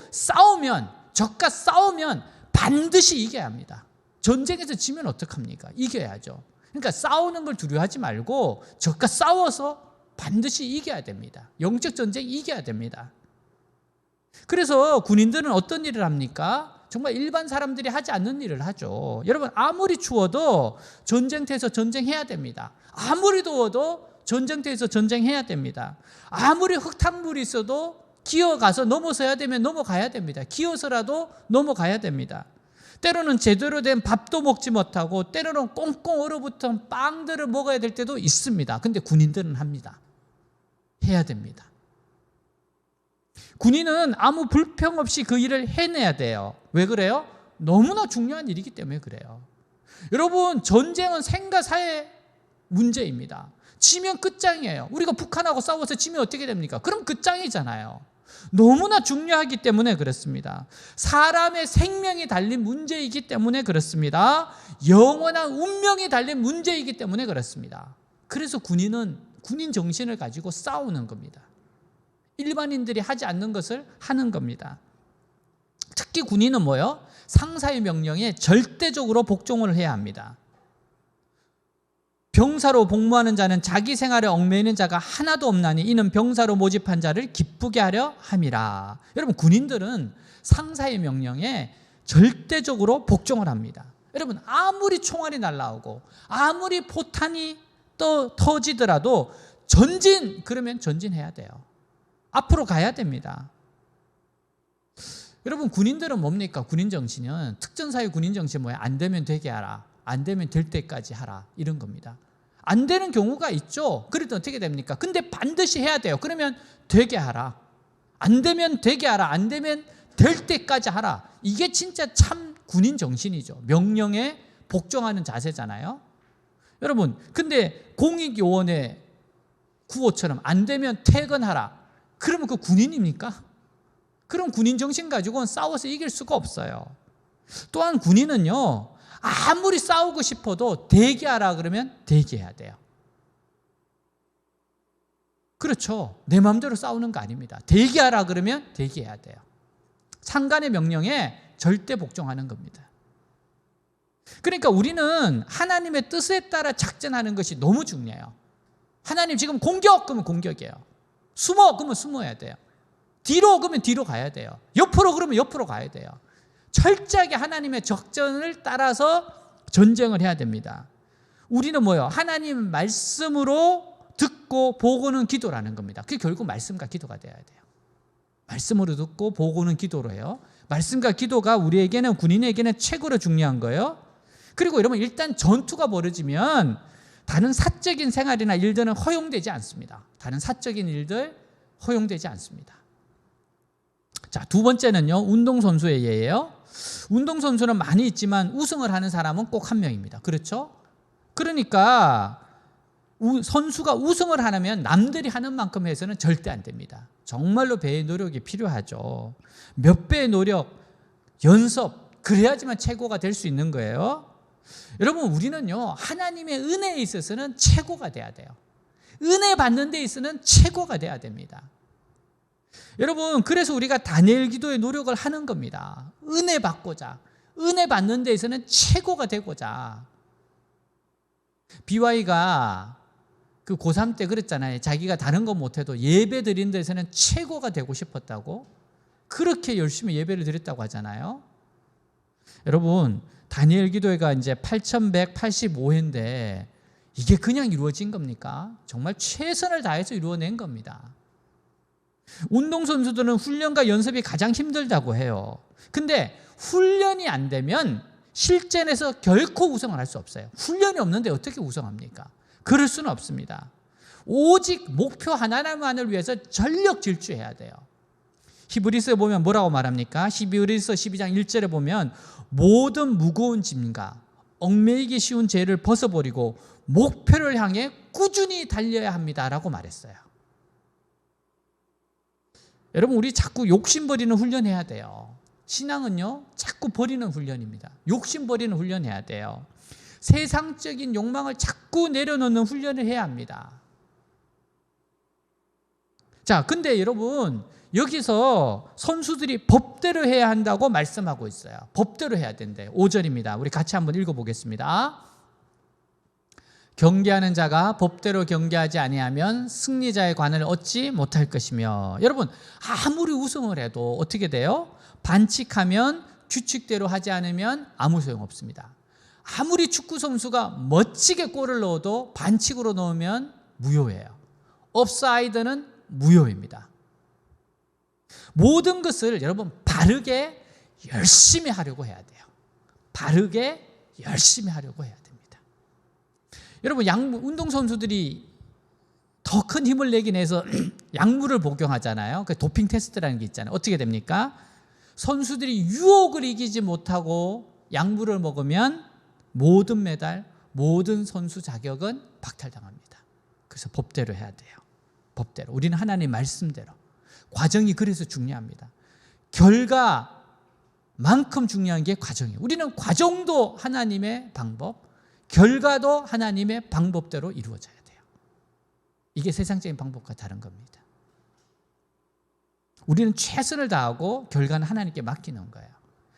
적과 싸우면 반드시 이겨야 합니다. 전쟁에서 지면 어떡합니까? 이겨야죠. 그러니까 싸우는 걸 두려워하지 말고 적과 싸워서 반드시 이겨야 됩니다. 영적 전쟁 이겨야 됩니다. 그래서 군인들은 어떤 일을 합니까? 정말 일반 사람들이 하지 않는 일을 하죠. 여러분, 아무리 추워도 전쟁터에서 전쟁해야 됩니다. 아무리 더워도 전쟁터에서 전쟁해야 됩니다. 아무리 흙탕물이 있어도 기어가서 넘어서야 되면 넘어가야 됩니다. 기어서라도 넘어가야 됩니다. 때로는 제대로 된 밥도 먹지 못하고 때로는 꽁꽁 얼어붙은 빵들을 먹어야 될 때도 있습니다. 근데 군인들은 합니다. 해야 됩니다. 군인은 아무 불평 없이 그 일을 해내야 돼요. 왜 그래요? 너무나 중요한 일이기 때문에 그래요. 여러분, 전쟁은 생과 사의 문제입니다. 지면 끝장이에요. 우리가 북한하고 싸워서 지면 어떻게 됩니까? 그럼 끝장이잖아요. 너무나 중요하기 때문에 그렇습니다. 사람의 생명이 달린 문제이기 때문에 그렇습니다. 영원한 운명이 달린 문제이기 때문에 그렇습니다. 그래서 군인은 군인 정신을 가지고 싸우는 겁니다. 일반인들이 하지 않는 것을 하는 겁니다. 특히 군인은 뭐요? 상사의 명령에 절대적으로 복종을 해야 합니다. 병사로 복무하는 자는 자기 생활에 얽매이는 자가 하나도 없나니 이는 병사로 모집한 자를 기쁘게 하려 함이라. 여러분, 군인들은 상사의 명령에 절대적으로 복종을 합니다. 여러분, 아무리 총알이 날아오고 아무리 포탄이 터지더라도 전진, 그러면 전진해야 돼요. 앞으로 가야 됩니다. 여러분, 군인들은 뭡니까? 군인 정신은, 특전사의 군인 정신은 뭐야? 안 되면 되게 하라, 안 되면 될 때까지 하라, 이런 겁니다. 안 되는 경우가 있죠. 그래도 어떻게 됩니까? 근데 반드시 해야 돼요. 그러면 되게 하라, 안 되면 되게 하라, 안 되면 될 때까지 하라. 이게 진짜 참 군인 정신이죠. 명령에 복종하는 자세잖아요. 여러분, 근데 공익요원의 구호처럼 안 되면 퇴근하라, 그러면 그 군인입니까? 그럼 군인 정신 가지고는 싸워서 이길 수가 없어요. 또한 군인은요, 아무리 싸우고 싶어도 대기하라 그러면 대기해야 돼요. 그렇죠. 내 마음대로 싸우는 거 아닙니다. 대기하라 그러면 대기해야 돼요. 상관의 명령에 절대 복종하는 겁니다. 그러니까 우리는 하나님의 뜻에 따라 작전하는 것이 너무 중요해요. 하나님 지금 공격, 그러면 공격이에요. 숨어, 그러면 숨어야 돼요. 뒤로, 그러면 뒤로 가야 돼요. 옆으로, 그러면 옆으로 가야 돼요. 철저하게 하나님의 적전을 따라서 전쟁을 해야 됩니다. 우리는 뭐예요? 하나님 말씀으로 듣고 보고는 기도라는 겁니다. 그게 결국 말씀과 기도가 돼야 돼요. 말씀으로 듣고 보고는 기도로 해요. 말씀과 기도가 우리에게는, 군인에게는 최고로 중요한 거예요. 그리고 여러분, 일단 전투가 벌어지면 다른 사적인 생활이나 일들은 허용되지 않습니다. 다른 사적인 일들 허용되지 않습니다. 자, 두 번째는요, 운동선수의 예예요. 운동선수는 많이 있지만 우승을 하는 사람은 꼭 한 명입니다. 그렇죠? 그러니까 선수가 우승을 하려면 남들이 하는 만큼 해서는 절대 안 됩니다. 정말로 배의 노력이 필요하죠. 몇 배의 노력, 연습, 그래야지만 최고가 될 수 있는 거예요. 여러분, 우리는요, 하나님의 은혜에 있어서는 최고가 돼야 돼요. 은혜 받는 데 있어서는 최고가 돼야 됩니다. 여러분, 그래서 우리가 다니엘 기도의 노력을 하는 겁니다. 은혜 받고자, 은혜 받는 데 있어서는 최고가 되고자. BY가 그 고3 때 그랬잖아요. 자기가 다른 건 못해도 예배 드리는 데서는 최고가 되고 싶었다고. 그렇게 열심히 예배를 드렸다고 하잖아요. 여러분, 다니엘 기도회가 이제 8185회인데 이게 그냥 이루어진 겁니까? 정말 최선을 다해서 이루어낸 겁니다. 운동선수들은 훈련과 연습이 가장 힘들다고 해요. 근데 훈련이 안 되면 실전에서 결코 우승을 할 수 없어요. 훈련이 없는데 어떻게 우승합니까? 그럴 수는 없습니다. 오직 목표 하나만을 위해서 전력 질주해야 돼요. 히브리서에 보면 뭐라고 말합니까? 히브리서 12장 1절에 보면 모든 무거운 짐과 얽매이기 쉬운 죄를 벗어버리고 목표를 향해 꾸준히 달려야 합니다라고 말했어요. 여러분, 우리 자꾸 욕심 버리는 훈련해야 돼요. 신앙은요, 자꾸 버리는 훈련입니다. 욕심 버리는 훈련해야 돼요. 세상적인 욕망을 자꾸 내려놓는 훈련을 해야 합니다. 자, 근데 여러분, 여기서 선수들이 법대로 해야 한다고 말씀하고 있어요. 법대로 해야 된대. 5절입니다. 우리 같이 한번 읽어보겠습니다. 경계하는 자가 법대로 경계하지 아니하면 승리자의 관을 얻지 못할 것이며. 여러분, 아무리 우승을 해도 어떻게 돼요? 반칙하면 규칙대로 하지 않으면 아무 소용없습니다. 아무리 축구 선수가 멋지게 골을 넣어도 반칙으로 넣으면 무효예요. 옵사이드는 무효입니다. 모든 것을 여러분 바르게 열심히 하려고 해야 돼요. 바르게 열심히 하려고 해야 됩니다. 여러분, 운동선수들이 더 큰 힘을 내기 위해서 약물을 복용하잖아요. 그 도핑 테스트라는 게 있잖아요. 어떻게 됩니까? 선수들이 유혹을 이기지 못하고 약물을 먹으면 모든 메달, 모든 선수 자격은 박탈당합니다. 그래서 법대로 해야 돼요. 법대로. 우리는 하나님 말씀대로. 과정이 그래서 중요합니다. 결과만큼 중요한 게 과정이에요. 우리는 과정도 하나님의 방법, 결과도 하나님의 방법대로 이루어져야 돼요. 이게 세상적인 방법과 다른 겁니다. 우리는 최선을 다하고 결과는 하나님께 맡기는 거예요.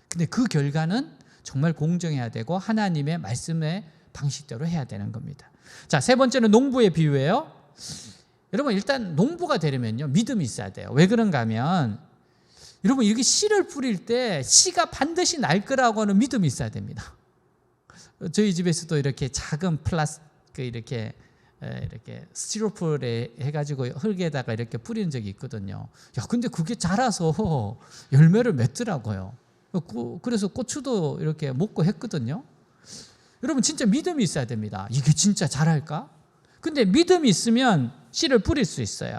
근데 그 결과는 정말 공정해야 되고 하나님의 말씀의 방식대로 해야 되는 겁니다. 자, 세 번째는 농부의 비유예요. 여러분, 일단 농부가 되려면요, 믿음이 있어야 돼요. 왜 그런가 하면 여러분, 이렇게 씨를 뿌릴 때 씨가 반드시 날 거라고 하는 믿음이 있어야 됩니다. 저희 집에서도 이렇게 작은 이렇게 스티로폼에 해가지고 흙에다가 이렇게 뿌리는 적이 있거든요. 야, 근데 그게 자라서 열매를 맺더라고요. 그래서 고추도 이렇게 먹고 했거든요. 여러분, 진짜 믿음이 있어야 됩니다. 이게 진짜 자랄까? 근데 믿음이 있으면 씨를 뿌릴 수 있어요.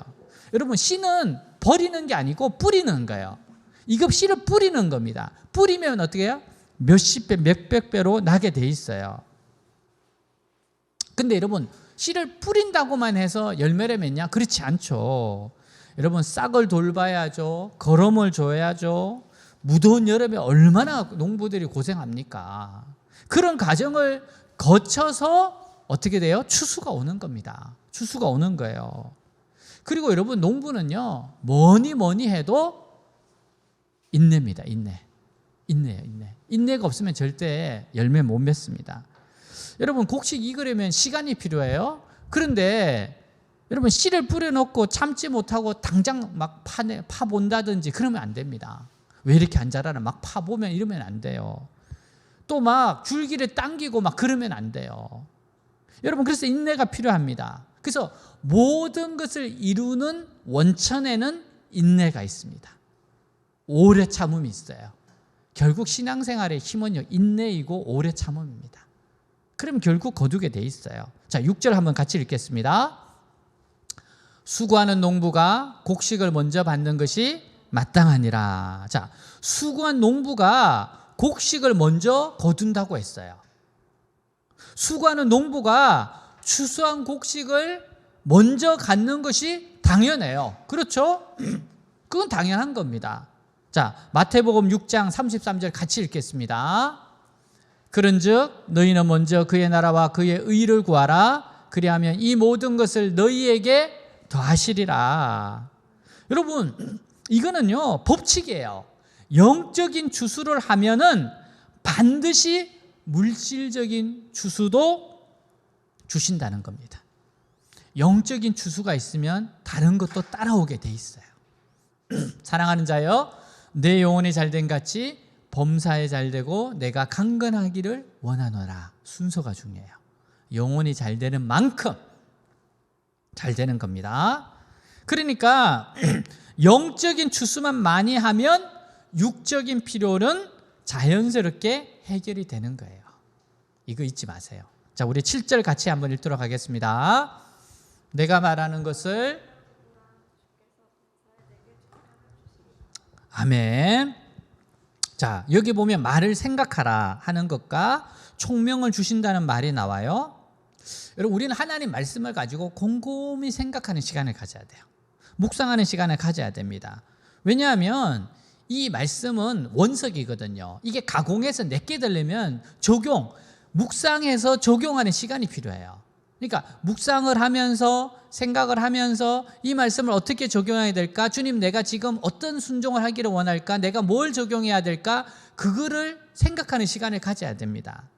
여러분, 씨는 버리는 게 아니고 뿌리는 거예요. 이거 씨를 뿌리는 겁니다. 뿌리면 어떻게 해요? 몇십 배, 몇백 배로 나게 돼 있어요. 근데 여러분, 씨를 뿌린다고만 해서 열매를 맺냐? 그렇지 않죠. 여러분, 싹을 돌봐야죠. 거름을 줘야죠. 무더운 여름에 얼마나 농부들이 고생합니까? 그런 과정을 거쳐서 어떻게 돼요? 추수가 오는 겁니다. 추수가 오는 거예요. 그리고 여러분, 농부는요, 뭐니 해도 인내입니다. 인내예요. 인내가 없으면 절대 열매 못 맺습니다. 여러분, 곡식 익으려면 시간이 필요해요. 그런데 여러분, 씨를 뿌려놓고 참지 못하고 당장 막 파본다든지 그러면 안 됩니다. 왜 이렇게 안 자라나 막 파보면 이러면 안 돼요. 또 막 줄기를 당기고 막 그러면 안 돼요. 여러분, 그래서 인내가 필요합니다. 그래서 모든 것을 이루는 원천에는 인내가 있습니다. 오래 참음이 있어요. 결국 신앙생활의 힘은 인내이고 오래 참음입니다. 그럼 결국 거두게 돼 있어요. 자, 6절 한번 같이 읽겠습니다. 수고하는 농부가 곡식을 먼저 받는 것이 마땅하니라. 자, 수고한 농부가 곡식을 먼저 거둔다고 했어요. 수고하는 농부가 추수한 곡식을 먼저 갖는 것이 당연해요. 그렇죠? 그건 당연한 겁니다. 자, 마태복음 6장 33절 같이 읽겠습니다. 그런즉 너희는 먼저 그의 나라와 그의 의를 구하라. 그리하면 이 모든 것을 너희에게 더하시리라. 여러분, 이거는요 법칙이에요. 영적인 추수를 하면은 반드시 물질적인 추수도 주신다는 겁니다. 영적인 추수가 있으면 다른 것도 따라오게 돼 있어요. 사랑하는 자여, 내 영혼이 잘된 같이 범사에 잘되고 내가 강건하기를 원하노라. 순서가 중요해요. 영혼이 잘되는 만큼 잘되는 겁니다. 그러니까 영적인 추수만 많이 하면 육적인 필요는 자연스럽게 해결이 되는 거예요. 이거 잊지 마세요. 자, 우리 7절 같이 한번 읽도록 하겠습니다. 내가 말하는 것을 아멘. 자, 여기 보면 말을 생각하라 하는 것과 총명을 주신다는 말이 나와요. 여러분, 우리는 하나님 말씀을 가지고 곰곰이 생각하는 시간을 가져야 돼요. 묵상하는 시간을 가져야 됩니다. 왜냐하면 이 말씀은 원석이거든요. 이게 가공해서 내게 되려면 묵상해서 적용하는 시간이 필요해요. 그러니까 묵상을 하면서 생각을 하면서 이 말씀을 어떻게 적용해야 될까? 주님, 내가 지금 어떤 순종을 하기를 원할까? 내가 뭘 적용해야 될까? 그거를 생각하는 시간을 가져야 됩니다.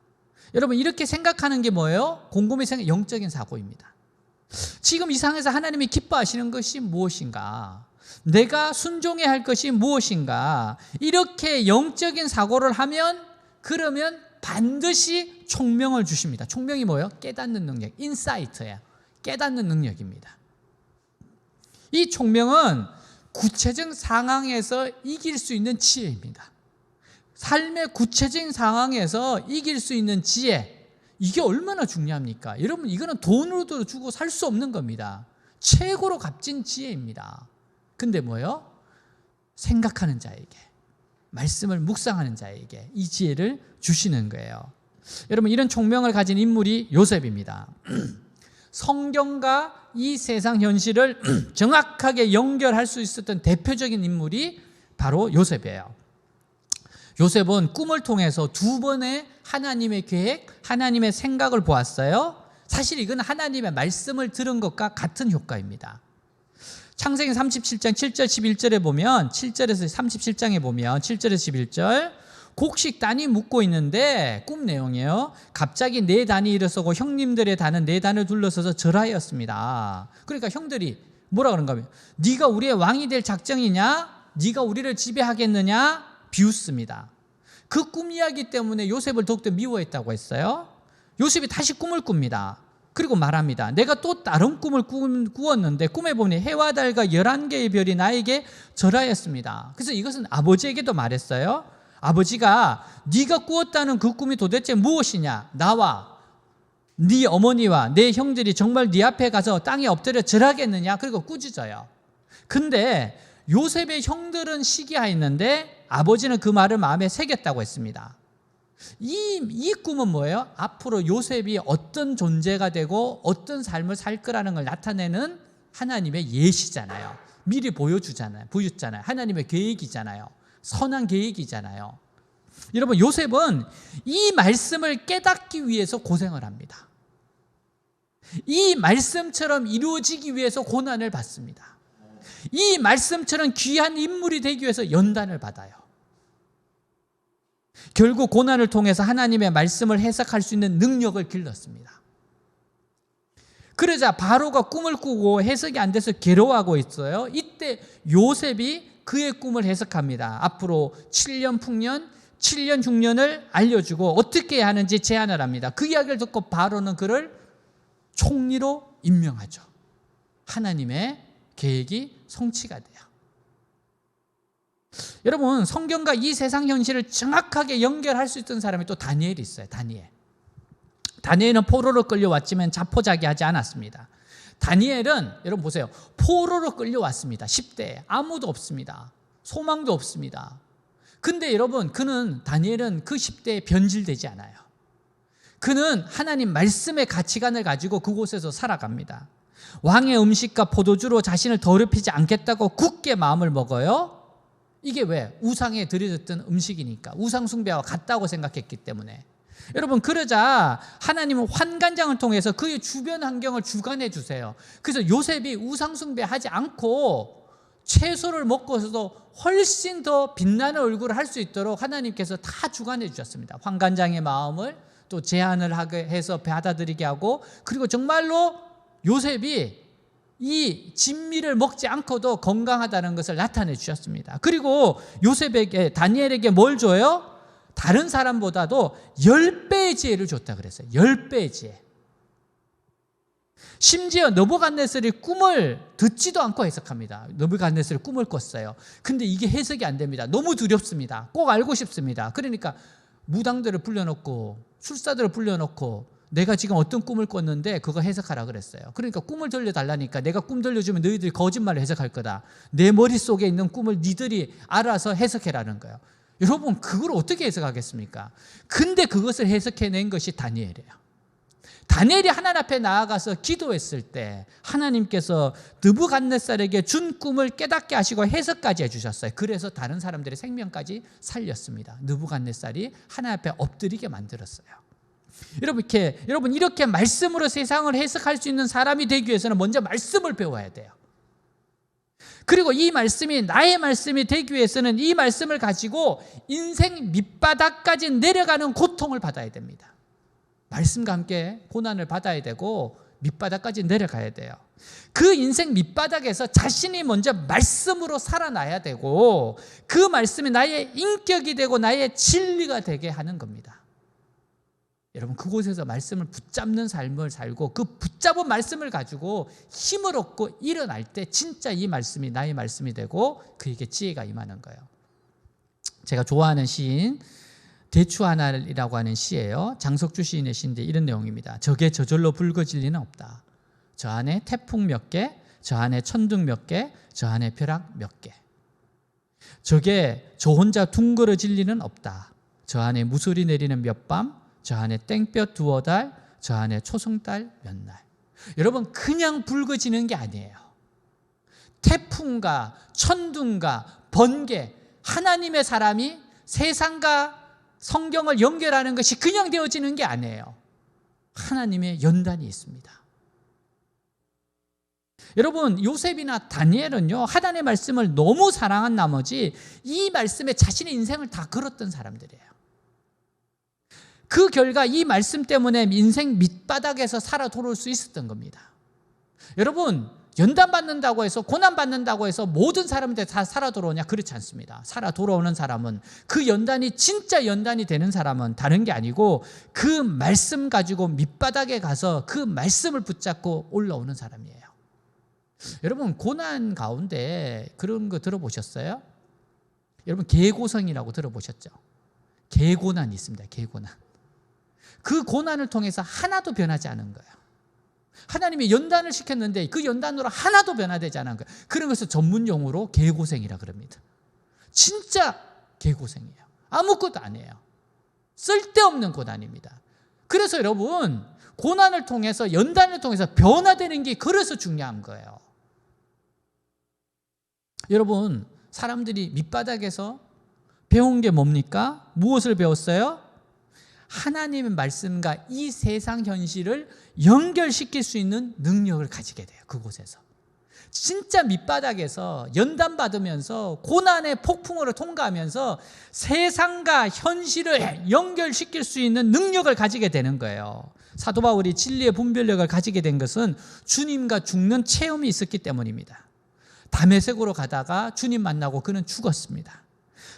여러분, 이렇게 생각하는 게 뭐예요? 곰곰이 영적인 사고입니다. 지금 이 상황에서 하나님이 기뻐하시는 것이 무엇인가? 내가 순종해야 할 것이 무엇인가? 이렇게 영적인 사고를 하면 그러면 반드시 총명을 주십니다. 총명이 뭐예요? 깨닫는 능력, 인사이트예요. 깨닫는 능력입니다. 이 총명은 구체적 상황에서 이길 수 있는 지혜입니다. 삶의 구체적인 상황에서 이길 수 있는 지혜, 이게 얼마나 중요합니까? 여러분, 이거는 돈으로도 주고 살 수 없는 겁니다. 최고로 값진 지혜입니다. 근데 뭐예요? 생각하는 자에게, 말씀을 묵상하는 자에게 이 지혜를 주시는 거예요. 여러분, 이런 총명을 가진 인물이 요셉입니다. 성경과 이 세상 현실을 정확하게 연결할 수 있었던 대표적인 인물이 바로 요셉이에요. 요셉은 꿈을 통해서 두 번의 하나님의 계획, 하나님의 생각을 보았어요. 사실 이건 하나님의 말씀을 들은 것과 같은 효과입니다. 창세기 37장 7절 11절에 보면 7절에서 37장에 보면 7절에서 11절 곡식 단이 묶고 있는데 꿈 내용이에요. 갑자기 네 단이 일어서고 형님들의 단은 네 단을 둘러서서 절하였습니다. 그러니까 형들이 뭐라 그런가 하면 네가 우리의 왕이 될 작정이냐? 네가 우리를 지배하겠느냐? 비웃습니다. 그 꿈 이야기 때문에 요셉을 더욱더 미워했다고 했어요. 요셉이 다시 꿈을 꿉니다. 그리고 말합니다. 내가 또 다른 꿈을 꾸었는데 꿈에 보니 해와 달과 11개의 별이 나에게 절하였습니다. 그래서 이것은 아버지에게도 말했어요. 아버지가 네가 꾸었다는 그 꿈이 도대체 무엇이냐? 나와 네 어머니와 내 형들이 정말 네 앞에 가서 땅에 엎드려 절하겠느냐? 그리고 꾸짖어요. 근데 요셉의 형들은 시기하였는데 아버지는 그 말을 마음에 새겼다고 했습니다. 이 꿈은 뭐예요? 앞으로 요셉이 어떤 존재가 되고 어떤 삶을 살 거라는 걸 나타내는 하나님의 예시잖아요. 미리 보여주잖아요. 하나님의 계획이잖아요. 선한 계획이잖아요. 여러분, 요셉은 이 말씀을 깨닫기 위해서 고생을 합니다. 이 말씀처럼 이루어지기 위해서 고난을 받습니다. 이 말씀처럼 귀한 인물이 되기 위해서 연단을 받아요. 결국 고난을 통해서 하나님의 말씀을 해석할 수 있는 능력을 길렀습니다. 그러자 바로가 꿈을 꾸고 해석이 안 돼서 괴로워하고 있어요. 이때 요셉이 그의 꿈을 해석합니다. 앞으로 7년 풍년, 7년 중년을 알려주고 어떻게 해야 하는지 제안을 합니다. 그 이야기를 듣고 바로는 그를 총리로 임명하죠. 하나님의 계획이 성취가 돼요. 여러분, 성경과 이 세상 현실을 정확하게 연결할 수 있던 사람이 또 다니엘이 있어요. 다니엘은 포로로 끌려왔지만 자포자기하지 않았습니다. 다니엘은 여러분 보세요. 포로로 끌려왔습니다. 10대에 아무도 없습니다. 소망도 없습니다. 근데 여러분, 다니엘은 그 10대에 변질되지 않아요. 그는 하나님 말씀의 가치관을 가지고 그곳에서 살아갑니다. 왕의 음식과 포도주로 자신을 더럽히지 않겠다고 굳게 마음을 먹어요. 이게 왜? 우상에 드려졌던 음식이니까, 우상 숭배와 같다고 생각했기 때문에. 여러분, 그러자 하나님은 환관장을 통해서 그의 주변 환경을 주관해 주세요. 그래서 요셉이 우상 숭배하지 않고 채소를 먹고서도 훨씬 더 빛나는 얼굴을 할 수 있도록 하나님께서 다 주관해 주셨습니다. 환관장의 마음을 또 제안을 하게 해서 받아들이게 하고, 그리고 정말로 요셉이 이 진미를 먹지 않고도 건강하다는 것을 나타내 주셨습니다. 그리고 요셉에게, 다니엘에게 뭘 줘요? 다른 사람보다도 10배의 지혜를 줬다 그랬어요. 10배의 지혜. 심지어 느부갓네살이 꿈을 듣지도 않고 해석합니다. 느부갓네살이 꿈을 꿨어요. 근데 이게 해석이 안 됩니다. 너무 두렵습니다. 꼭 알고 싶습니다. 그러니까 무당들을 불러놓고, 술사들을 불러놓고, 내가 지금 어떤 꿈을 꿨는데 그거 해석하라 그랬어요. 그러니까 꿈을 들려달라니까, 내가 꿈 들려주면 너희들이 거짓말을 해석할 거다. 내 머릿속에 있는 꿈을 니들이 알아서 해석해라는 거예요. 여러분, 그걸 어떻게 해석하겠습니까? 근데 그것을 해석해낸 것이 다니엘이에요. 다니엘이 하나님 앞에 나아가서 기도했을 때 하나님께서 느부갓네살에게 준 꿈을 깨닫게 하시고 해석까지 해주셨어요. 그래서 다른 사람들의 생명까지 살렸습니다. 느부갓네살이 하나님 앞에 엎드리게 만들었어요. 여러분, 이렇게 말씀으로 세상을 해석할 수 있는 사람이 되기 위해서는 먼저 말씀을 배워야 돼요. 그리고 이 말씀이 나의 말씀이 되기 위해서는 이 말씀을 가지고 인생 밑바닥까지 내려가는 고통을 받아야 됩니다. 말씀과 함께 고난을 받아야 되고 밑바닥까지 내려가야 돼요. 그 인생 밑바닥에서 자신이 먼저 말씀으로 살아나야 되고, 그 말씀이 나의 인격이 되고 나의 진리가 되게 하는 겁니다. 여러분, 그곳에서 말씀을 붙잡는 삶을 살고 그 붙잡은 말씀을 가지고 힘을 얻고 일어날 때 진짜 이 말씀이 나의 말씀이 되고 그에게 지혜가 임하는 거예요. 제가 좋아하는 시인 대추하나이라고 하는 시예요. 장석주 시인의 시인데 이런 내용입니다. 적의 저절로 붉어질 리는 없다. 저 안에 태풍 몇 개, 저 안에 천둥 몇 개, 저 안에 벼락 몇 개. 적의 저 혼자 둥그러질 리는 없다. 저 안에 무소리 내리는 몇 밤, 저 안에 땡볕 두어 달, 저 안에 초승달 몇 날. 여러분, 그냥 붉어지는 게 아니에요. 태풍과 천둥과 번개, 하나님의 사람이 세상과 성경을 연결하는 것이 그냥 되어지는 게 아니에요. 하나님의 연단이 있습니다. 여러분, 요셉이나 다니엘은요, 하나님의 말씀을 너무 사랑한 나머지 이 말씀에 자신의 인생을 다 걸었던 사람들이에요. 그 결과 이 말씀 때문에 인생 밑바닥에서 살아 돌아올 수 있었던 겁니다. 여러분, 연단받는다고 해서, 고난받는다고 해서 모든 사람들 다 살아 돌아오냐? 그렇지 않습니다. 살아 돌아오는 사람은, 그 연단이 진짜 연단이 되는 사람은 다른 게 아니고 그 말씀 가지고 밑바닥에 가서 그 말씀을 붙잡고 올라오는 사람이에요. 여러분, 고난 가운데 그런 거 들어보셨어요? 여러분, 계고성이라고 들어보셨죠? 계고난이 있습니다. 계고난. 그 고난을 통해서 하나도 변하지 않은 거예요. 하나님이 연단을 시켰는데 그 연단으로 하나도 변화되지 않은 거예요. 그런 것을 전문 용어로 계고생이라 그럽니다. 진짜 계고생이에요. 아무것도 아니에요. 쓸데없는 고난입니다. 그래서 여러분, 고난을 통해서, 연단을 통해서 변화되는 게 그래서 중요한 거예요. 여러분, 사람들이 밑바닥에서 배운 게 뭡니까? 무엇을 배웠어요? 하나님의 말씀과 이 세상 현실을 연결시킬 수 있는 능력을 가지게 돼요. 그곳에서 진짜 밑바닥에서 연단받으면서 고난의 폭풍으로 통과하면서 세상과 현실을 연결시킬 수 있는 능력을 가지게 되는 거예요. 사도 바울이 진리의 분별력을 가지게 된 것은 주님과 죽는 체험이 있었기 때문입니다. 다메섹으로 가다가 주님 만나고 그는 죽었습니다.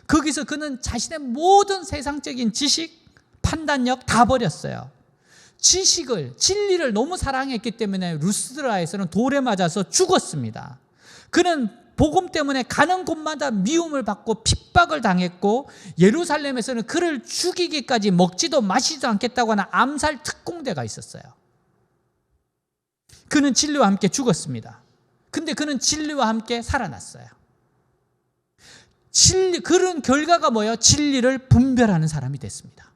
거기서 그는 자신의 모든 세상적인 지식, 판단력 다 버렸어요. 지식을, 진리를 너무 사랑했기 때문에 루스드라에서는 돌에 맞아서 죽었습니다. 그는 복음 때문에 가는 곳마다 미움을 받고 핍박을 당했고, 예루살렘에서는 그를 죽이기까지 먹지도 마시지도 않겠다고 하는 암살 특공대가 있었어요. 그는 진리와 함께 죽었습니다. 근데 그는 진리와 함께 살아났어요. 그런 결과가 뭐예요? 진리를 분별하는 사람이 됐습니다.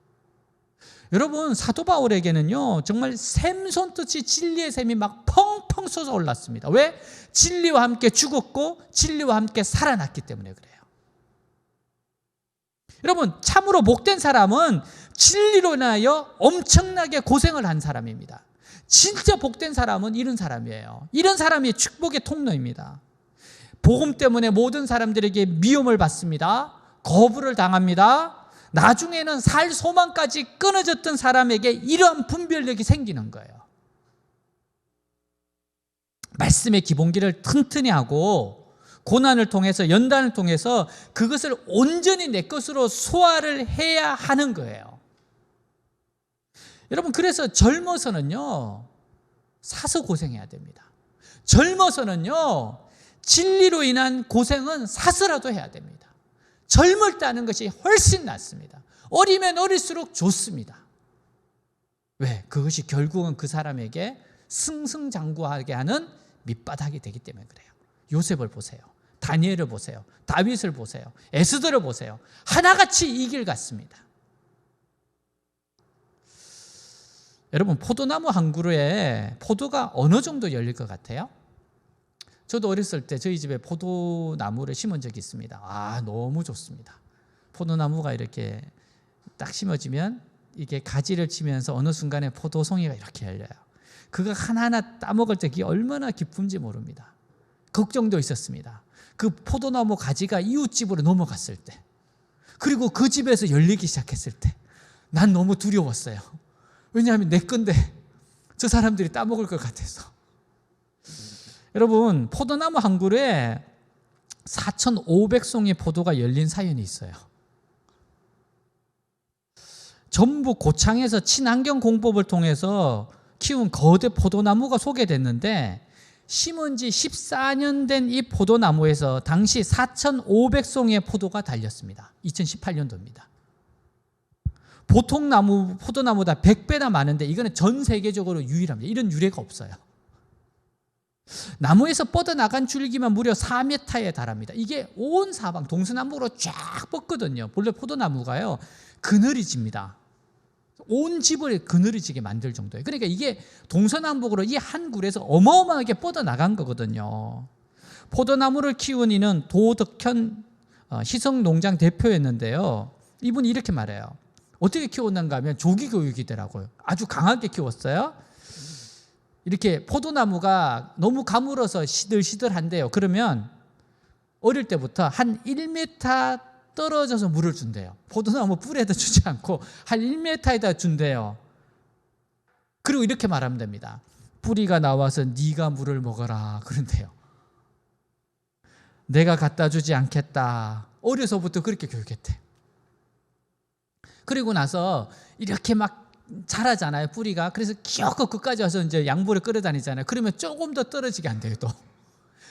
여러분, 사도 바울에게는요 정말 샘솟듯이 진리의 샘이 막 펑펑 솟아올랐습니다. 왜? 진리와 함께 죽었고 진리와 함께 살아났기 때문에 그래요. 여러분, 참으로 복된 사람은 진리로 인하여 엄청나게 고생을 한 사람입니다. 진짜 복된 사람은 이런 사람이에요. 이런 사람이 축복의 통로입니다. 복음 때문에 모든 사람들에게 미움을 받습니다. 거부를 당합니다. 나중에는 살 소망까지 끊어졌던 사람에게 이러한 분별력이 생기는 거예요. 말씀의 기본기를 튼튼히 하고 고난을 통해서, 연단을 통해서 그것을 온전히 내 것으로 소화를 해야 하는 거예요. 여러분, 그래서 젊어서는요 사서 고생해야 됩니다. 젊어서는요 진리로 인한 고생은 사서라도 해야 됩니다. 젊을 때 하는 것이 훨씬 낫습니다. 어리면 어릴수록 좋습니다. 왜? 그것이 결국은 그 사람에게 승승장구하게 하는 밑바닥이 되기 때문에 그래요. 요셉을 보세요. 다니엘을 보세요. 다윗을 보세요. 에스더를 보세요. 하나같이 이 길 같습니다. 여러분, 포도나무 한 그루에 포도가 어느 정도 열릴 것 같아요? 저도 어렸을 때 저희 집에 포도나무를 심은 적이 있습니다. 너무 좋습니다. 포도나무가 이렇게 딱 심어지면 이게 가지를 치면서 어느 순간에 포도송이가 이렇게 열려요. 그거 하나하나 따먹을 때 그게 얼마나 기쁜지 모릅니다. 걱정도 있었습니다. 그 포도나무 가지가 이웃집으로 넘어갔을 때, 그리고 그 집에서 열리기 시작했을 때 난 너무 두려웠어요. 왜냐하면 내 건데 저 사람들이 따먹을 것 같아서. 여러분, 포도나무 한 그루에 4,500송이 포도가 열린 사연이 있어요. 전북 고창에서 친환경 공법을 통해서 키운 거대 포도나무가 소개됐는데, 심은 지 14년 된 이 포도나무에서 당시 4,500송이의 포도가 달렸습니다. 2018년도입니다. 보통 포도나무보다 100배나 많은데 이거는 전 세계적으로 유일합니다. 이런 유례가 없어요. 나무에서 뻗어나간 줄기만 무려 4m에 달합니다. 이게 온 사방 동서남북으로 쫙 뻗거든요. 원래 포도나무가요 그늘이집니다. 온 집을 그늘이지게 만들 정도예요. 그러니까 이게 동서남북으로 이 한 굴에서 어마어마하게 뻗어나간 거거든요. 포도나무를 키운 이는 도덕현 희성농장 대표였는데요. 이분이 이렇게 말해요. 어떻게 키웠는가 하면 조기교육이더라고요. 아주 강하게 키웠어요. 이렇게 포도나무가 너무 가물어서 시들시들한데요. 그러면 어릴 때부터 한 1m 떨어져서 물을 준대요. 포도나무 뿌리에다 주지 않고 한 1m에다 준대요. 그리고 이렇게 말하면 됩니다. 뿌리가 나와서 네가 물을 먹어라 그런데요. 내가 갖다 주지 않겠다. 어려서부터 그렇게 교육했대. 그리고 나서 이렇게 막 자라잖아요, 뿌리가. 그래서 기어코 끝까지 와서 이제 양보를 끌어다니잖아요. 그러면 조금 더 떨어지게 안 돼요, 또.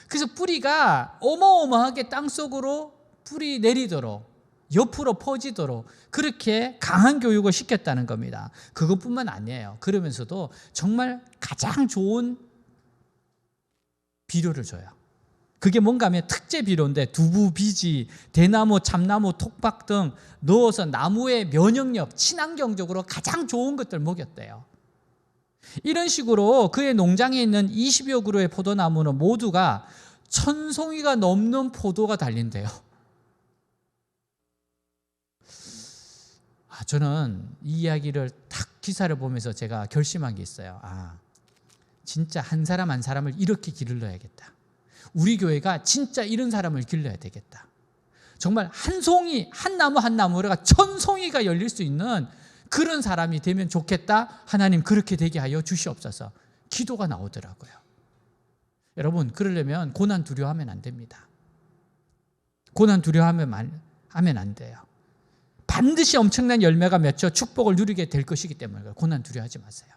그래서 뿌리가 어마어마하게 땅속으로 뿌리 내리도록, 옆으로 퍼지도록 그렇게 강한 교육을 시켰다는 겁니다. 그것뿐만 아니에요. 그러면서도 정말 가장 좋은 비료를 줘요. 그게 뭔가 하면 특제 비료인데 두부, 비지, 대나무, 참나무, 톡박 등 넣어서 나무의 면역력, 친환경적으로 가장 좋은 것들 먹였대요. 이런 식으로 그의 농장에 있는 20여 그루의 포도나무는 모두가 1,000송이가 넘는 포도가 달린대요. 저는 이 이야기를 딱 기사를 보면서 제가 결심한 게 있어요. 진짜 한 사람 한 사람을 이렇게 기르러야겠다. 우리 교회가 진짜 이런 사람을 길러야 되겠다. 정말 한 송이, 한 나무 한 나무가 1,000송이가 열릴 수 있는 그런 사람이 되면 좋겠다. 하나님 그렇게 되게 하여 주시옵소서. 기도가 나오더라고요. 여러분, 그러려면 고난 두려워하면 안 됩니다. 고난 두려워하면 안 돼요. 반드시 엄청난 열매가 맺혀 축복을 누리게 될 것이기 때문에 고난 두려워하지 마세요.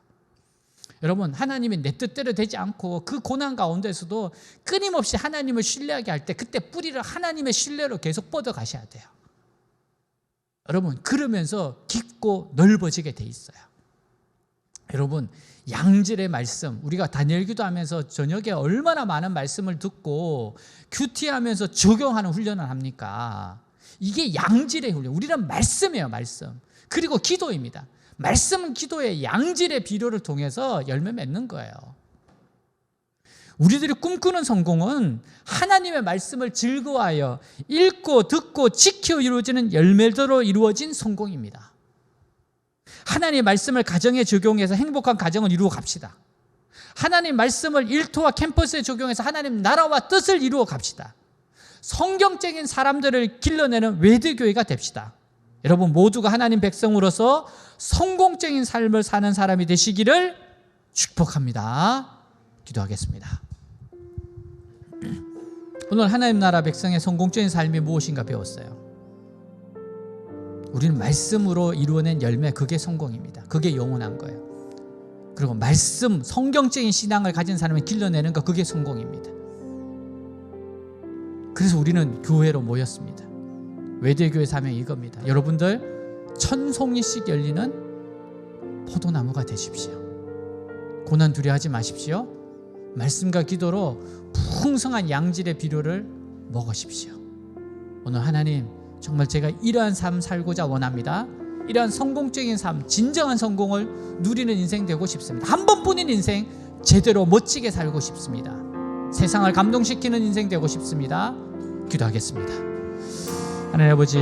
여러분, 하나님이 내 뜻대로 되지 않고 그 고난 가운데서도 끊임없이 하나님을 신뢰하게 할 때 그때 뿌리를 하나님의 신뢰로 계속 뻗어 가셔야 돼요. 여러분, 그러면서 깊고 넓어지게 돼 있어요. 여러분, 양질의 말씀, 우리가 다니엘 기도하면서 저녁에 얼마나 많은 말씀을 듣고 큐티하면서 적용하는 훈련을 합니까? 이게 양질의 훈련. 우리는 말씀이에요, 말씀. 그리고 기도입니다. 말씀은 기도의 양질의 비료를 통해서 열매 맺는 거예요. 우리들이 꿈꾸는 성공은 하나님의 말씀을 즐거워하여 읽고 듣고 지켜 이루어지는 열매대로 이루어진 성공입니다. 하나님의 말씀을 가정에 적용해서 행복한 가정을 이루어 갑시다. 하나님 말씀을 일터와 캠퍼스에 적용해서 하나님 나라와 뜻을 이루어 갑시다. 성경적인 사람들을 길러내는 외대교회가 됩시다. 여러분 모두가 하나님 백성으로서 성공적인 삶을 사는 사람이 되시기를 축복합니다. 기도하겠습니다. 오늘 하나님 나라 백성의 성공적인 삶이 무엇인가 배웠어요. 우리는 말씀으로 이루어낸 열매, 그게 성공입니다. 그게 영원한 거예요. 그리고 말씀, 성경적인 신앙을 가진 사람을 길러내는 거, 그게 성공입니다. 그래서 우리는 교회로 모였습니다. 외대교회 사명이 이겁니다. 여러분들 천송이씩 열리는 포도나무가 되십시오. 고난 두려워하지 마십시오. 말씀과 기도로 풍성한 양질의 비료를 먹으십시오. 오늘 하나님, 정말 제가 이러한 삶 살고자 원합니다. 이러한 성공적인 삶, 진정한 성공을 누리는 인생 되고 싶습니다. 한 번뿐인 인생 제대로 멋지게 살고 싶습니다. 세상을 감동시키는 인생 되고 싶습니다. 기도하겠습니다. 하나님 아버지,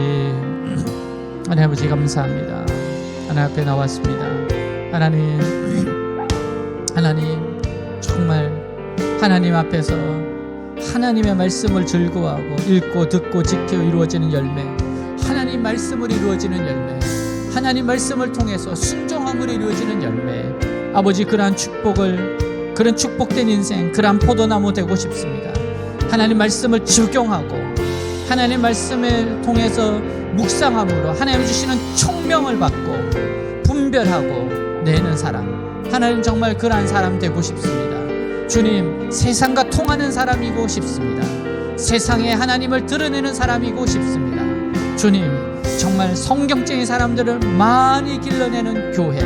하나님 아버지 감사합니다. 하나님 앞에 나왔습니다. 하나님 정말 하나님 앞에서 하나님의 말씀을 즐거워하고 읽고 듣고 지켜 이루어지는 열매, 하나님 말씀을 이루어지는 열매, 하나님 말씀을 통해서 순종함으로 이루어지는 열매, 아버지 그러한 축복을, 그런 축복된 인생, 그러한 포도나무 되고 싶습니다. 하나님 말씀을 적용하고 하나님 말씀을 통해서 묵상함으로 하나님 주시는 총명을 받고 분별하고 내는 사람, 하나님 정말 그러한 사람 되고 싶습니다. 주님, 세상과 통하는 사람이고 싶습니다. 세상에 하나님을 드러내는 사람이고 싶습니다. 주님, 정말 성경적인 사람들을 많이 길러내는 교회,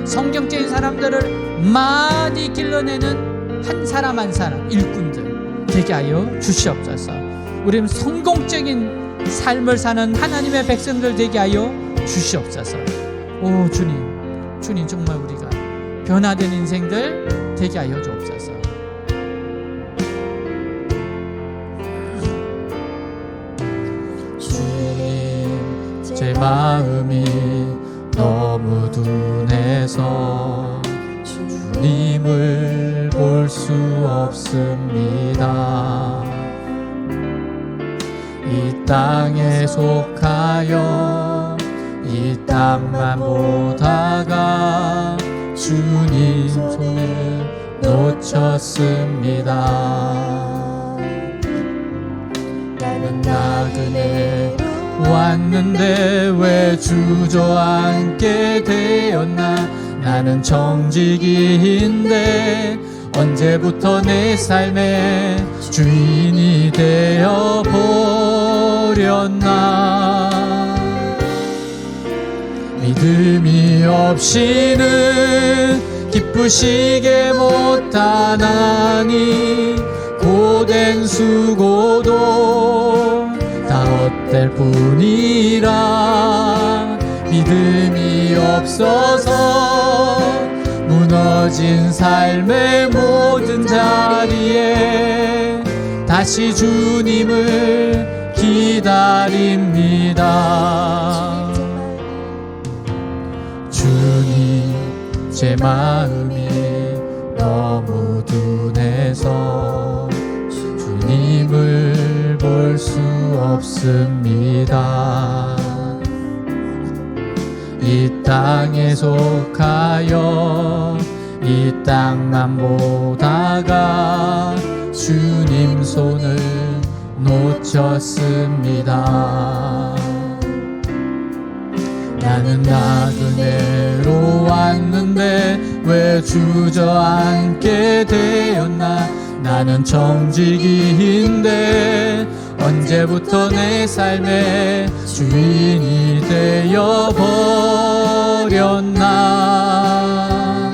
성경적인 사람들을 많이 길러내는 한 사람 한 사람 일꾼들 되게 하여 주시옵소서. 우리는 성공적인 삶을 사는 하나님의 백성들 되게 하여 주시옵소서. 오 주님 정말 우리가 변화된 인생들 되게 하여 주옵소서. 주님, 제 마음이 너무 둔해서 주님을 볼 수 없습니다. 이 땅에 속하여 이 땅만 보다가 주님 손을 놓쳤습니다. 나는 나그네 왔는데 왜 주저앉게 되었나. 나는 정직인데 언제부터 내 삶의 주인이 되어 버렸나. 믿음이 없이는 기쁘시게 못하나니 고된 수고도 다 헛될 뿐이라. 믿음이 없어서 무너진 삶의 모든 자리에 다시 주님을 기다립니다. 주님, 제 마음이 너무 둔해서 주님을 볼 수 없습니다. 이 땅에 속하여 이 땅만 보다가 주님 손을 놓쳤습니다. 나는 나그네로 왔는데 왜 주저앉게 되었나. 나는 정직인데 언제부터 내 삶의 주인이 되어 버렸나.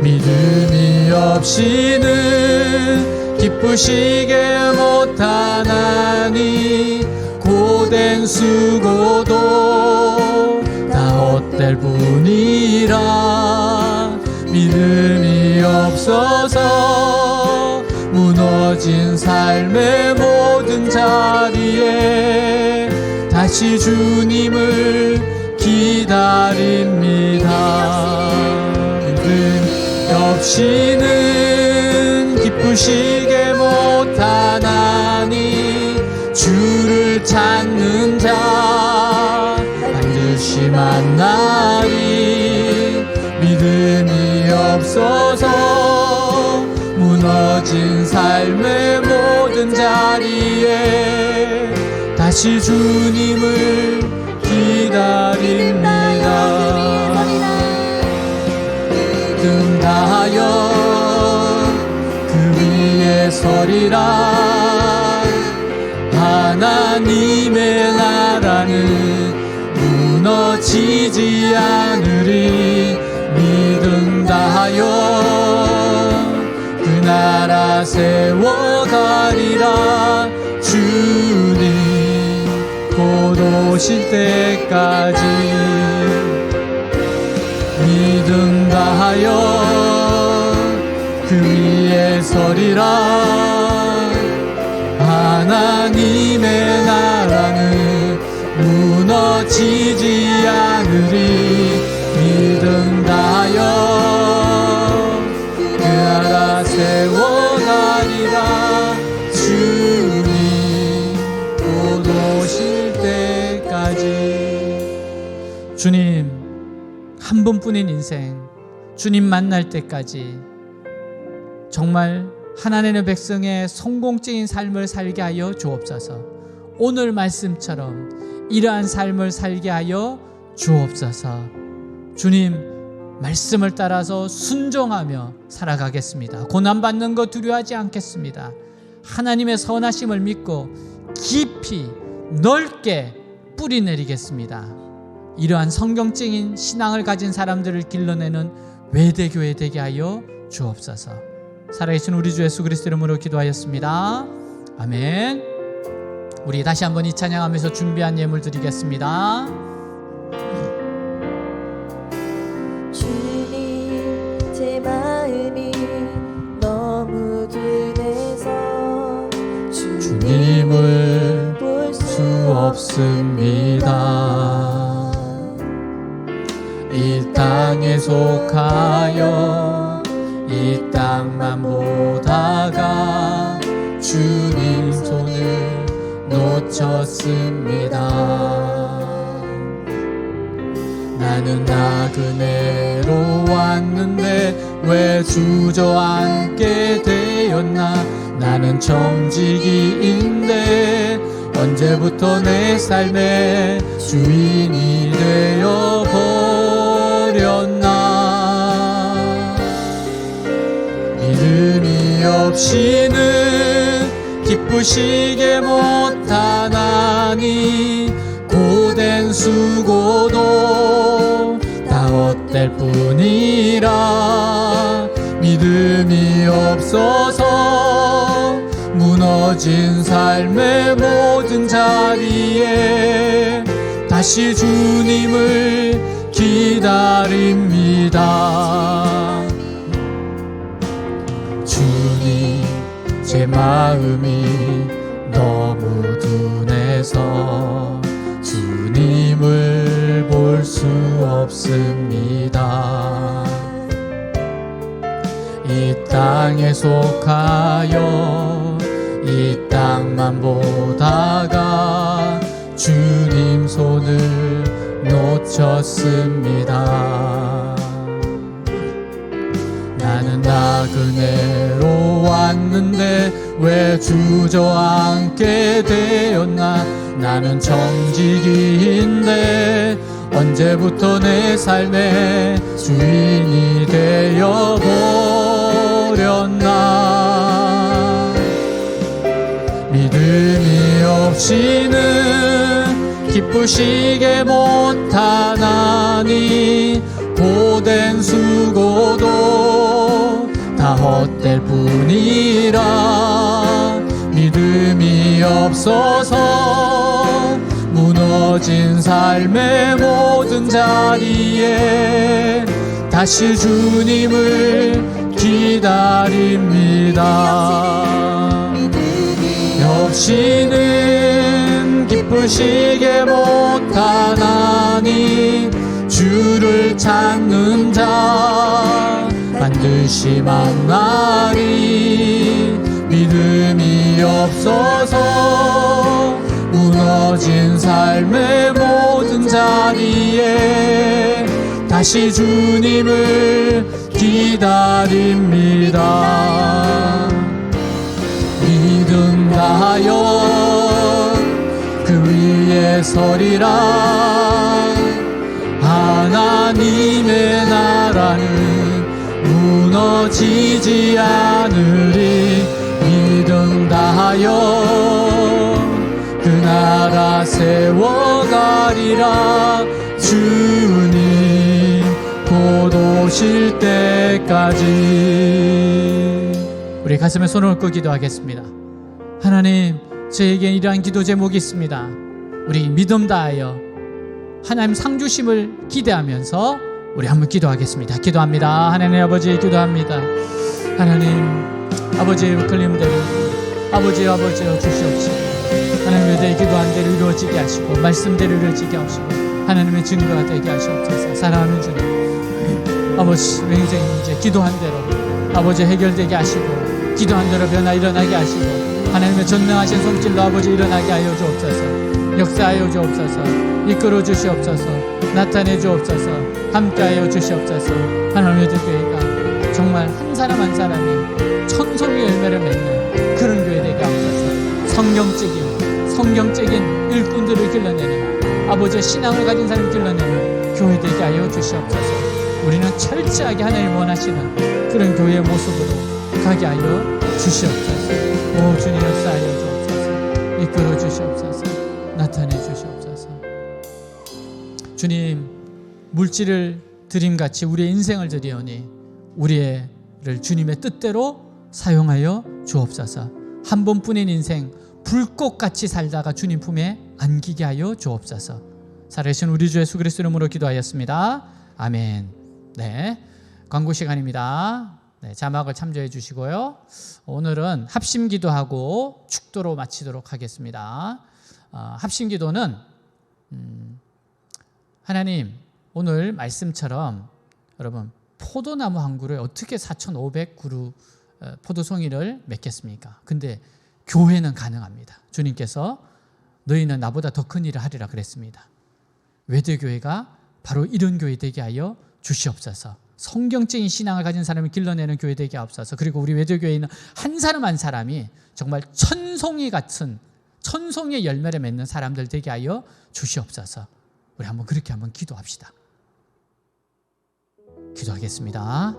믿음이 없이는 기쁘시게 못하나니 고된 수고도 다 헛될 뿐이라 믿음이 없어서 무너진 삶의 모든 자리에 다시 주님을 기다립니다. 믿음 없이는 기쁘시게 못하나니 주를 찾는 자 반드시 만나리. 믿음이 없어서 무너진 삶의 모든 자리에 다시 주님을 기다립니다. 믿음 다하여 그 위에 서리라. 하나님의 나라는 무너지지 않으리. 믿음 다하여 그 나라 세워가리라. 주님 곧 오실 때까지 믿음 다하여 그 위에 서리라. 하나님의 나라는 무너지지 않으리. 믿음 다하여 그 나라 세워가리라. 주님 곧 오실 때까지. 주님 한 번뿐인 인생 주님 만날 때까지 정말 하나님의 백성의 성공적인 삶을 살게 하여 주옵소서. 오늘 말씀처럼 이러한 삶을 살게 하여 주옵소서. 주님 말씀을 따라서 순종하며 살아가겠습니다. 고난받는 것 두려워하지 않겠습니다. 하나님의 선하심을 믿고 깊이 넓게 뿌리 내리겠습니다. 이러한 성경적인 신앙을 가진 사람들을 길러내는 외대교회 되게 하여 주옵소서. 살아계신 우리 주 예수 그리스도 이름으로 기도하였습니다. 아멘. 우리 다시 한번 이 찬양하면서 준비한 예물 드리겠습니다. 주님 제 마음이 너무 둔해서 주님을 볼 수 없습니다. 이 땅에 속하여 이 땅만 보다가 주님 손을 놓쳤습니다. 나는 나그네로 왔는데 왜 주저앉게 되었나. 나는 정직이인데 언제부터 내 삶의 주인이 되어버렸나. 믿음이 없이는 기쁘시게 못하나니 고된 수고도 다 헛될 뿐이라. 믿음이 없어서 무너진 삶의 모든 자리에 다시 주님을 기다립니다. 주님 제 마음이 너무 둔해서 주님을 볼 수 없습니다. 이 땅에 속하여 이 땅만 보다가 주님 손을 놓쳤습니다. 나는 나그네로 왔는데 왜 주저앉게 되었나. 나는 정직이인데 언제부터 내 삶의 주인이 되어버렸나. 믿음이 없이는 기쁘시게 못하나니 고된 수고도 다 헛될 뿐이라. 믿음이 없어서 무너진 삶의 모든 자리에 다시 주님을 기다립니다. 없이는 기쁘시게 못하나니 주를 찾는 자 반드시 만나리. 믿음이 없어서 무너진 삶의 모든 자리에 다시 주님을 기다립니다. 믿음 다하여 그 위에 서리라. 하나님의 나라는 무너지지 않으리. 믿음 다하여 그 나라 세워가리라. 주님 곧 오실 때까지. 우리 가슴에 손을 얹고 기도하겠습니다. 하나님, 저에게 이러한 기도 제목이 있습니다. 우리 믿음 다하여 하나님 상 주심을 기대하면서 우리 한번 기도하겠습니다. 기도합니다. 하나님 아버지 기도합니다. 하나님 아버지의 이끌림대로 아버지여 주시옵시고 하나님의 내 기도한 대로 이루어지게 하시고 말씀대로 이루어지게 하시고 하나님의 증거가 되게 하시옵소서. 사랑하는 주님, 아버지 인생 문제 기도한 대로 아버지 해결되게 하시고 기도한 대로 변화 일어나게 하시고 하나님의 전능하신 손길로 아버지 일어나게 하여 주옵소서. 역사하여 주옵소서. 이끌어 주시옵소서. 나타내 주옵소서. 함께하여 주시옵소서. 하나님의 교회가 정말 한 사람 한 사람이 천송의 열매를 맺는 그런 교회 되게 하옵소서. 성경적인 일꾼들을 길러내는 아버지의 신앙을 가진 사람을 길러내는 교회 되게 하여 주시옵소서. 우리는 철저하게 하나님 원하시는 그런 교회의 모습으로 가게 하여 주시옵소서. 오 주님 역사하여 주옵소서. 이끌어 주시옵소서. 나타내 주시옵소서. 주님, 물질을 드림같이 우리의 인생을 드리오니 우리를 주님의 뜻대로 사용하여 주옵소서. 한 번뿐인 인생 불꽃같이 살다가 주님 품에 안기게 하여 주옵소서. 살아계신 우리 주 예수 그리스도 이름으로 기도하였습니다. 아멘. 네, 광고 시간입니다. 네, 자막을 참조해 주시고요. 오늘은 합심기도하고 축도로 마치도록 하겠습니다. 합심기도는 하나님 오늘 말씀처럼 여러분 포도나무 한 그루에 어떻게 4,500그루 포도송이를 맺겠습니까? 근데 교회는 가능합니다. 주님께서 너희는 나보다 더 큰 일을 하리라 그랬습니다. 외대교회가 바로 이런 교회 되게 하여 주시옵소서. 성경적인 신앙을 가진 사람을 길러내는 교회 되게 하옵소서. 그리고 우리 외대교회는 한 사람 한 사람이 정말 천송이 같은 천송의 열매를 맺는 사람들 되게 하여 주시옵소서. 우리 한번 그렇게 한번 기도합시다. 기도하겠습니다.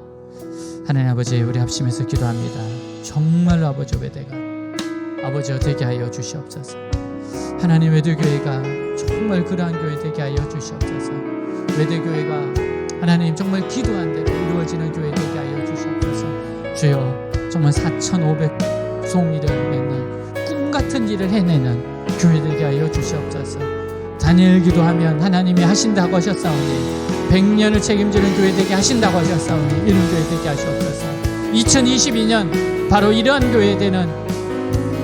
하나님 아버지, 우리 합심해서 기도합니다. 정말로 아버지 외대가 아버지여 되게 하여 주시옵소서. 하나님 외대교회가 정말 그러한 교회 되게 하여 주시옵소서. 외대교회가 하나님 정말 기도한 대로 이루어지는 교회 되게 하여 주시옵소서. 주여 정말 4,500송이를 맺는 꿈 같은 일을 해내는 교회 되게 하여 주시옵소서. 다니엘 기도하면 하나님이 하신다고 하셨사오니 100년을 책임지는 교회 되게 하신다고 하셨사오니 이런 교회 되게 하시옵소서. 2022년 바로 이러한 교회 되는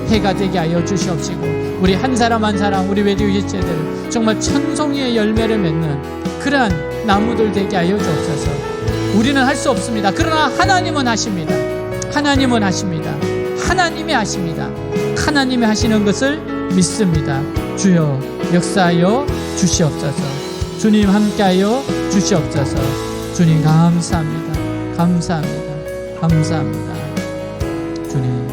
해가 되게 하여 주시옵시고 우리 한 사람 한 사람 우리 외교 일체들 정말 천송이의 열매를 맺는 그러한 나무들 되게 하여 주옵소서. 우리는 할 수 없습니다. 그러나 하나님은 하십니다. 하나님은 하십니다. 하나님이 하십니다. 하나님이 하시는 것을 믿습니다. 주여 역사하여 주시옵소서. 주님 함께하여 주시옵소서. 주님 감사합니다. 감사합니다. 감사합니다. 주님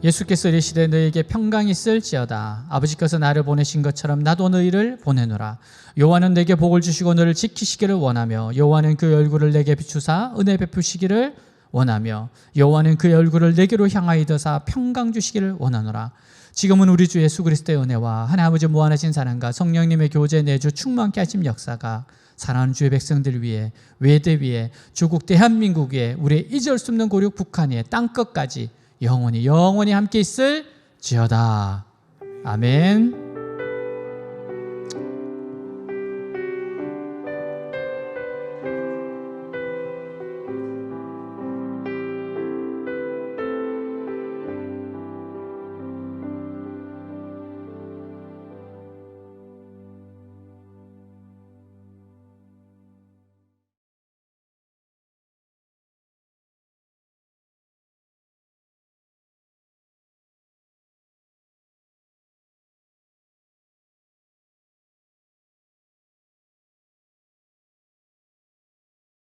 예수께서 이르시되 너희에게 평강이 있을지어다. 아버지께서 나를 보내신 것처럼 나도 너희를 보내노라. 여호와는 내게 복을 주시고 너를 지키시기를 원하며 여호와는 그의 얼굴을 내게 비추사 은혜 베푸시기를 원하며 여호와는 그의 얼굴을 내게로 향하여 드사 평강 주시기를 원하노라. 지금은 우리 주 예수 그리스도의 은혜와 하나님 아버지 무한하신 사랑과 성령님의 교제 내주 충만케 하심 역사가 사랑하는 주의 백성들 위해 외대 위에 조국 대한민국 위에 우리의 잊을 수 없는 고륙 북한 위에 땅끝까지 영원히 함께 있을지어다. 아멘.